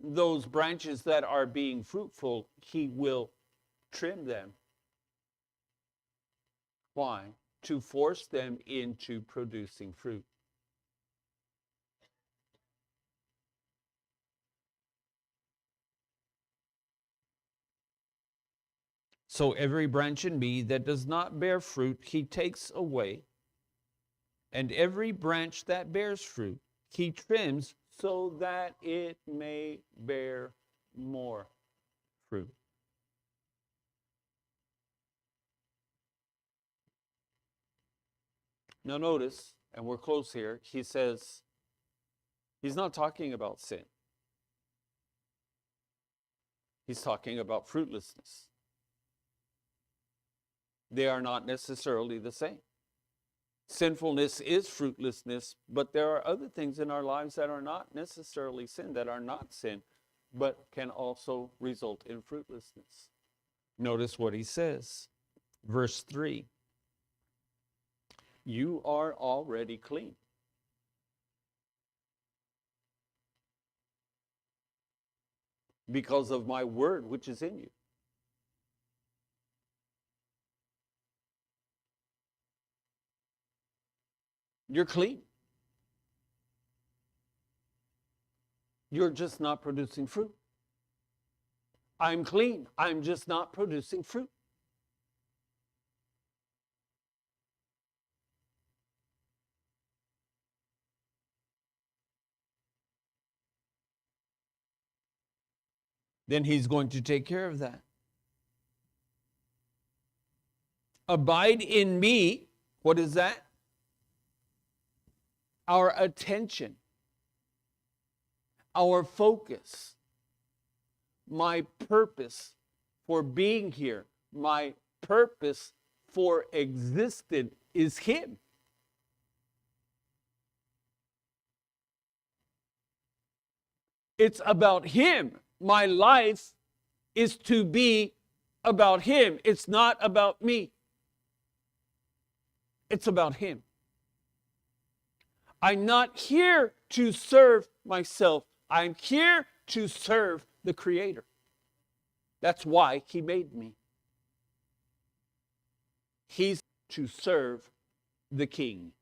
those branches that are being fruitful, he will trim them. Why? To force them into producing fruit. So every branch in me that does not bear fruit, he takes away. And every branch that bears fruit, he trims so that it may bear more fruit. Now notice, and we're close here, he says, he's not talking about sin. He's talking about fruitlessness. They are not necessarily the same. Sinfulness is fruitlessness, but there are other things in our lives that are not necessarily sin, that are not sin, but can also result in fruitlessness. Notice what he says. Verse 3. You are already clean. Because of my word which is in you. You're clean. You're just not producing fruit. I'm clean. I'm just not producing fruit. Then he's going to take care of that. Abide in me. What is that? Our attention, our focus, my purpose for being here, my purpose for existing is him. It's about him. My life is to be about him. It's not about me. It's about him. I'm not here to serve myself. I'm here to serve the Creator. That's why he made me. He's to serve the King.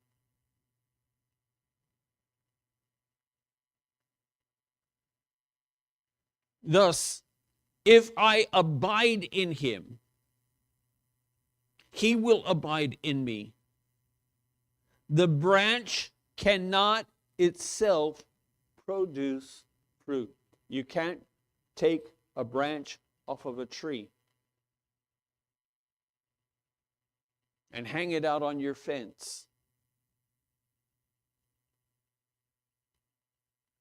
Thus, if I abide in him, he will abide in me. The branch cannot itself produce fruit. You can't take a branch off of a tree and hang it out on your fence,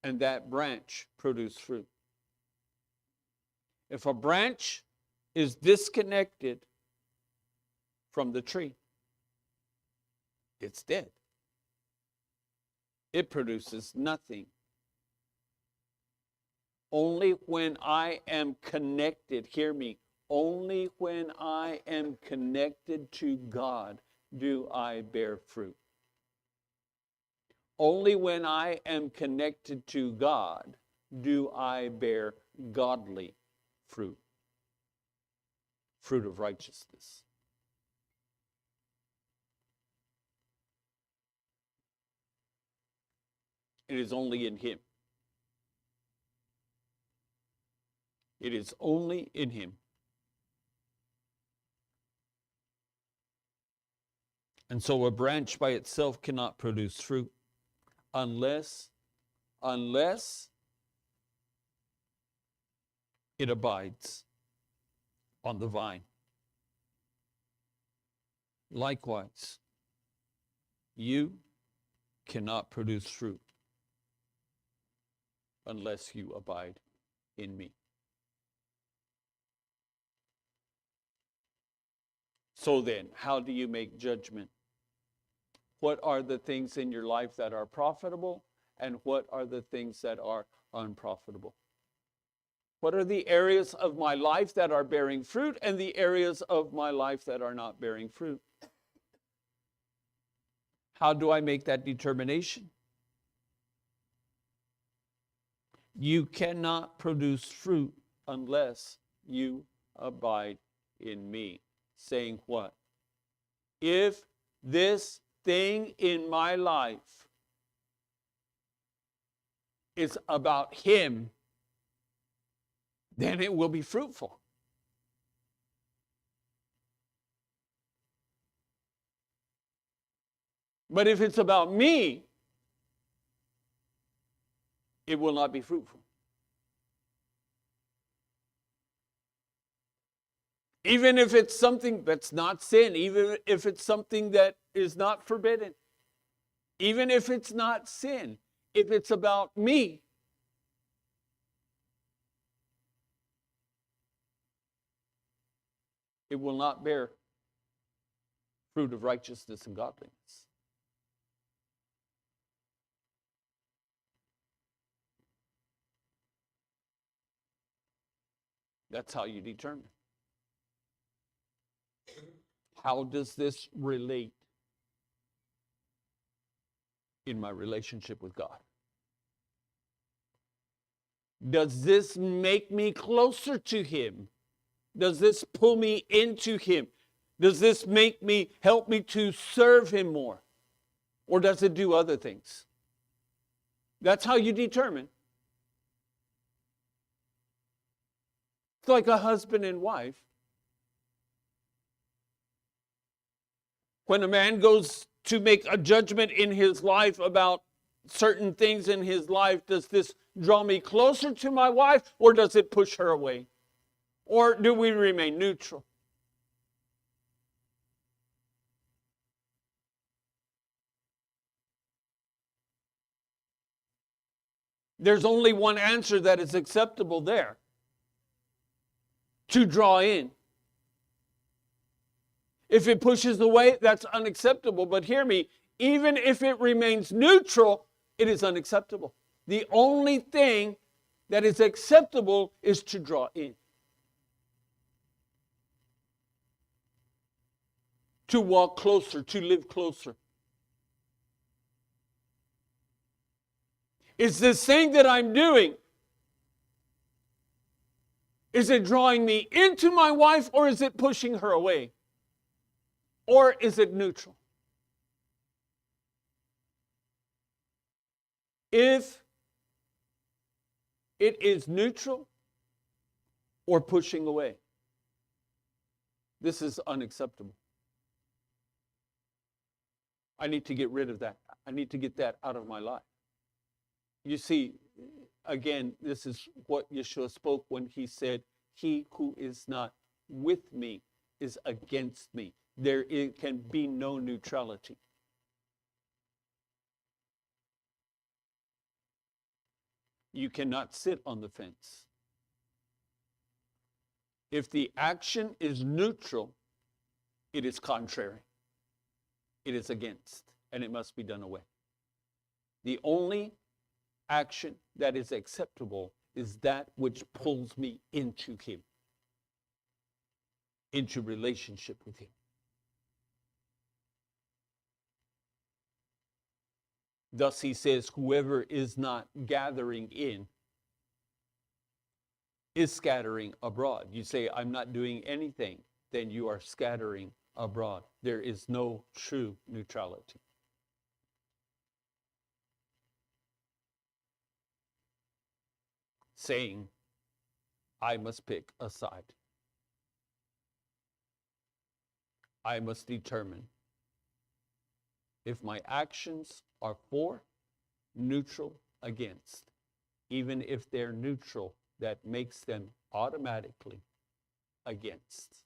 and that branch produce fruit. If a branch is disconnected from the tree, it's dead. It produces nothing. Only when I am connected, hear me, only when I am connected to God do I bear fruit. Only when I am connected to God do I bear godly fruit. Fruit of righteousness. It is only in him. It is only in him. And so a branch by itself cannot produce fruit unless it abides on the vine. Likewise, you cannot produce fruit unless you abide in me. So then, how do you make judgment? What are the things in your life that are profitable, and what are the things that are unprofitable? What are the areas of my life that are bearing fruit and the areas of my life that are not bearing fruit? How do I make that determination? You cannot produce fruit unless you abide in me. Saying what? If this thing in my life is about him, then it will be fruitful. But if it's about me, it will not be fruitful. Even if it's something that's not sin, even if it's something that is not forbidden, even if it's not sin, if it's about me, it will not bear fruit of righteousness and godliness. That's how you determine. How does this relate in my relationship with God? Does this make me closer to him? Does this pull me into him? Does this help me to serve him more? Or does it do other things? That's how you determine. It's like a husband and wife. When a man goes to make a judgment in his life about certain things in his life, does this draw me closer to my wife or does it push her away? Or do we remain neutral? There's only one answer that is acceptable there. To draw in. If it pushes away, that's unacceptable. But hear me, even if it remains neutral, it is unacceptable. The only thing that is acceptable is to draw in. To walk closer, to live closer. Is this thing that I'm doing, is it drawing me into my wife or is it pushing her away? Or is it neutral? If it is neutral or pushing away, this is unacceptable. I need to get rid of that. I need to get that out of my life. You see, again, this is what Yeshua spoke when he said, he who is not with me is against me. There can be no neutrality. You cannot sit on the fence. If the action is neutral, it is contrary. It is against, and it must be done away. The only action that is acceptable is that which pulls me into him, into relationship with him. Thus he says, whoever is not gathering in is scattering abroad. You say, I'm not doing anything, then you are scattering abroad. There is no true neutrality. Saying, I must pick a side. I must determine if my actions are for, neutral, against. Even if they're neutral, that makes them automatically against.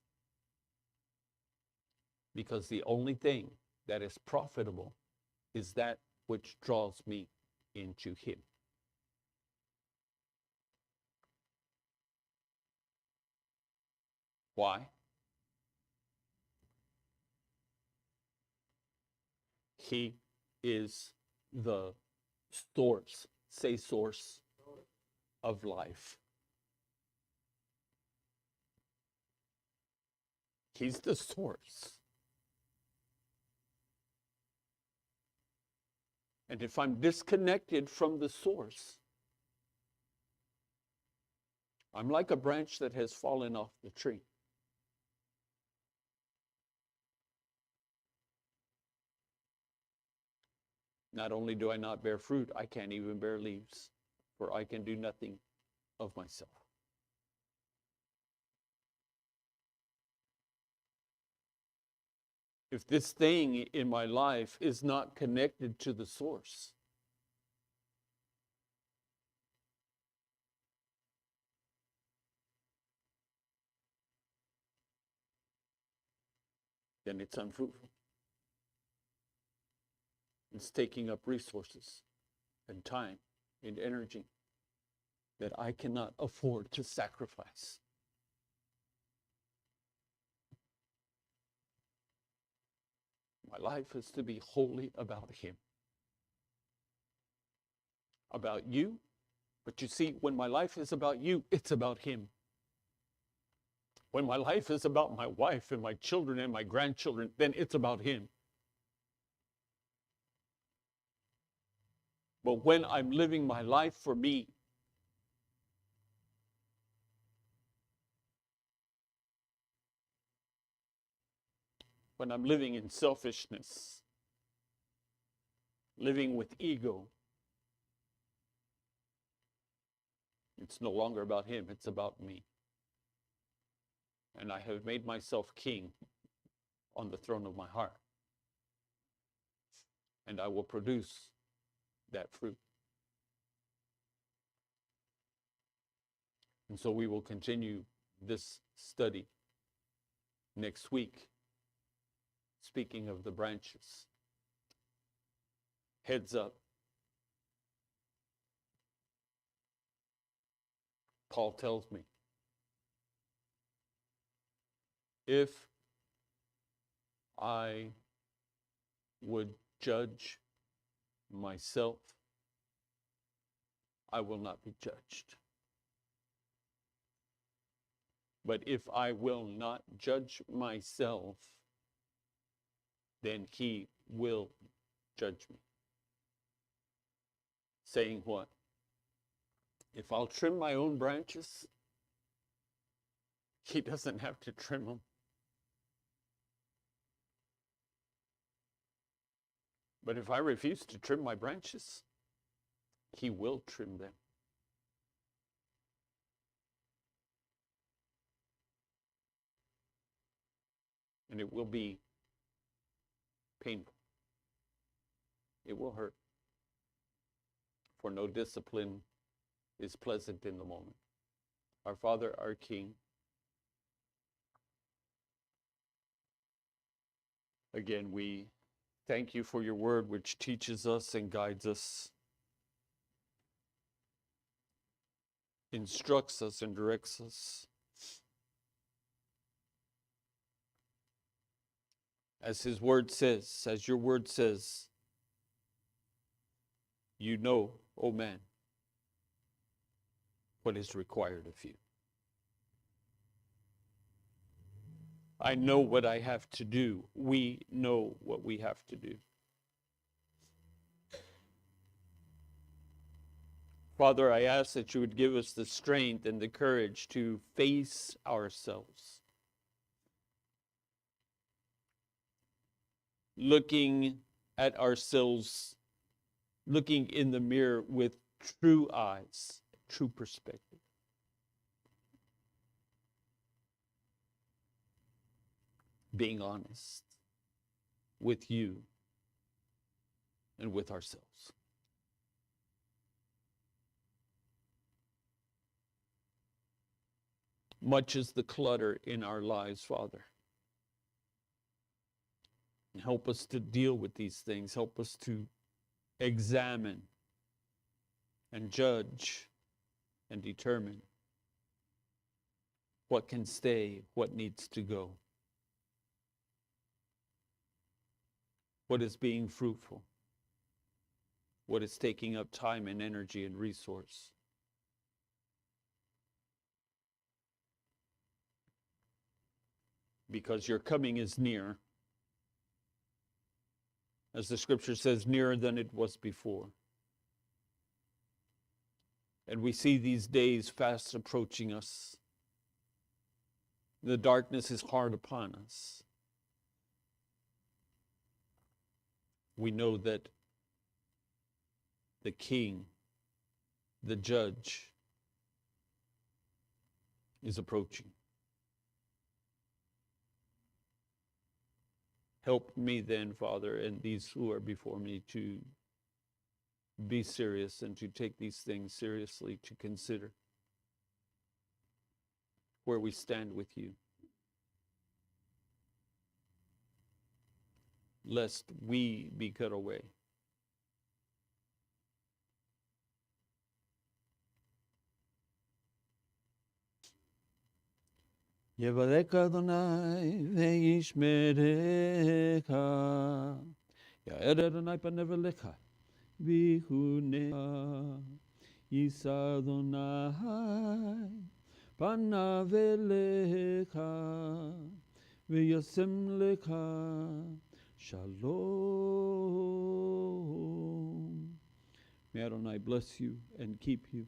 Because the only thing that is profitable is that which draws me into him. Why? He is the source, say source, of life. He's the source. And if I'm disconnected from the source, I'm like a branch that has fallen off the tree. Not only do I not bear fruit, I can't even bear leaves, for I can do nothing of myself. If this thing in my life is not connected to the source, then it's unfruitful. It's taking up resources and time and energy that I cannot afford to sacrifice. My life is to be wholly about Him. About you. But you see, when my life is about you, it's about Him. When my life is about my wife and my children and my grandchildren, then it's about Him. But when I'm living my life for me, when I'm living in selfishness, living with ego, it's no longer about Him, it's about me. And I have made myself king on the throne of my heart. And I will produce that fruit. And so we will continue this study next week, speaking of the branches. Heads up. Paul tells me, if I would judge myself, I will not be judged. But if I will not judge myself, then He will judge me. Saying what? If I'll trim my own branches, He doesn't have to trim them. But if I refuse to trim my branches, He will trim them. And it will be painful. It will hurt. For no discipline is pleasant in the moment. Our Father, our King, again, we thank You for Your word, which teaches us and guides us, instructs us and directs us. As His word says, as Your word says, You know, O man, what is required of you. I know what I have to do. We know what we have to do. Father, I ask that You would give us the strength and the courage to face ourselves, looking at ourselves, looking in the mirror with true eyes, true perspective. Being honest with You and with ourselves. Much is the clutter in our lives, Father. Help us to deal with these things. Help us to examine and judge and determine what can stay, what needs to go, what is being fruitful, what is taking up time and energy and resource. because your coming is near. As the scripture says, nearer than it was before. And we see these days fast approaching us. The darkness is hard upon us. We know that the King, the Judge, is approaching. Help me then, Father, and these who are before me to be serious and to take these things seriously, to consider where we stand with you, lest we be cut away. Yevareka Adonai ve'yishmerecha, Ya'er Adonai panev elecha v'chunecha, Yisa Adonai panav elecha v'yasem lecha shalom. May Adonai bless you and keep you.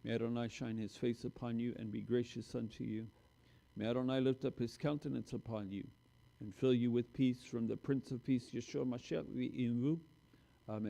May Adonai shine his face upon you and be gracious unto you. May Adonai lift up his countenance upon you and fill you with peace from the Prince of Peace, Yeshua Mashiach v'imvu. Amen.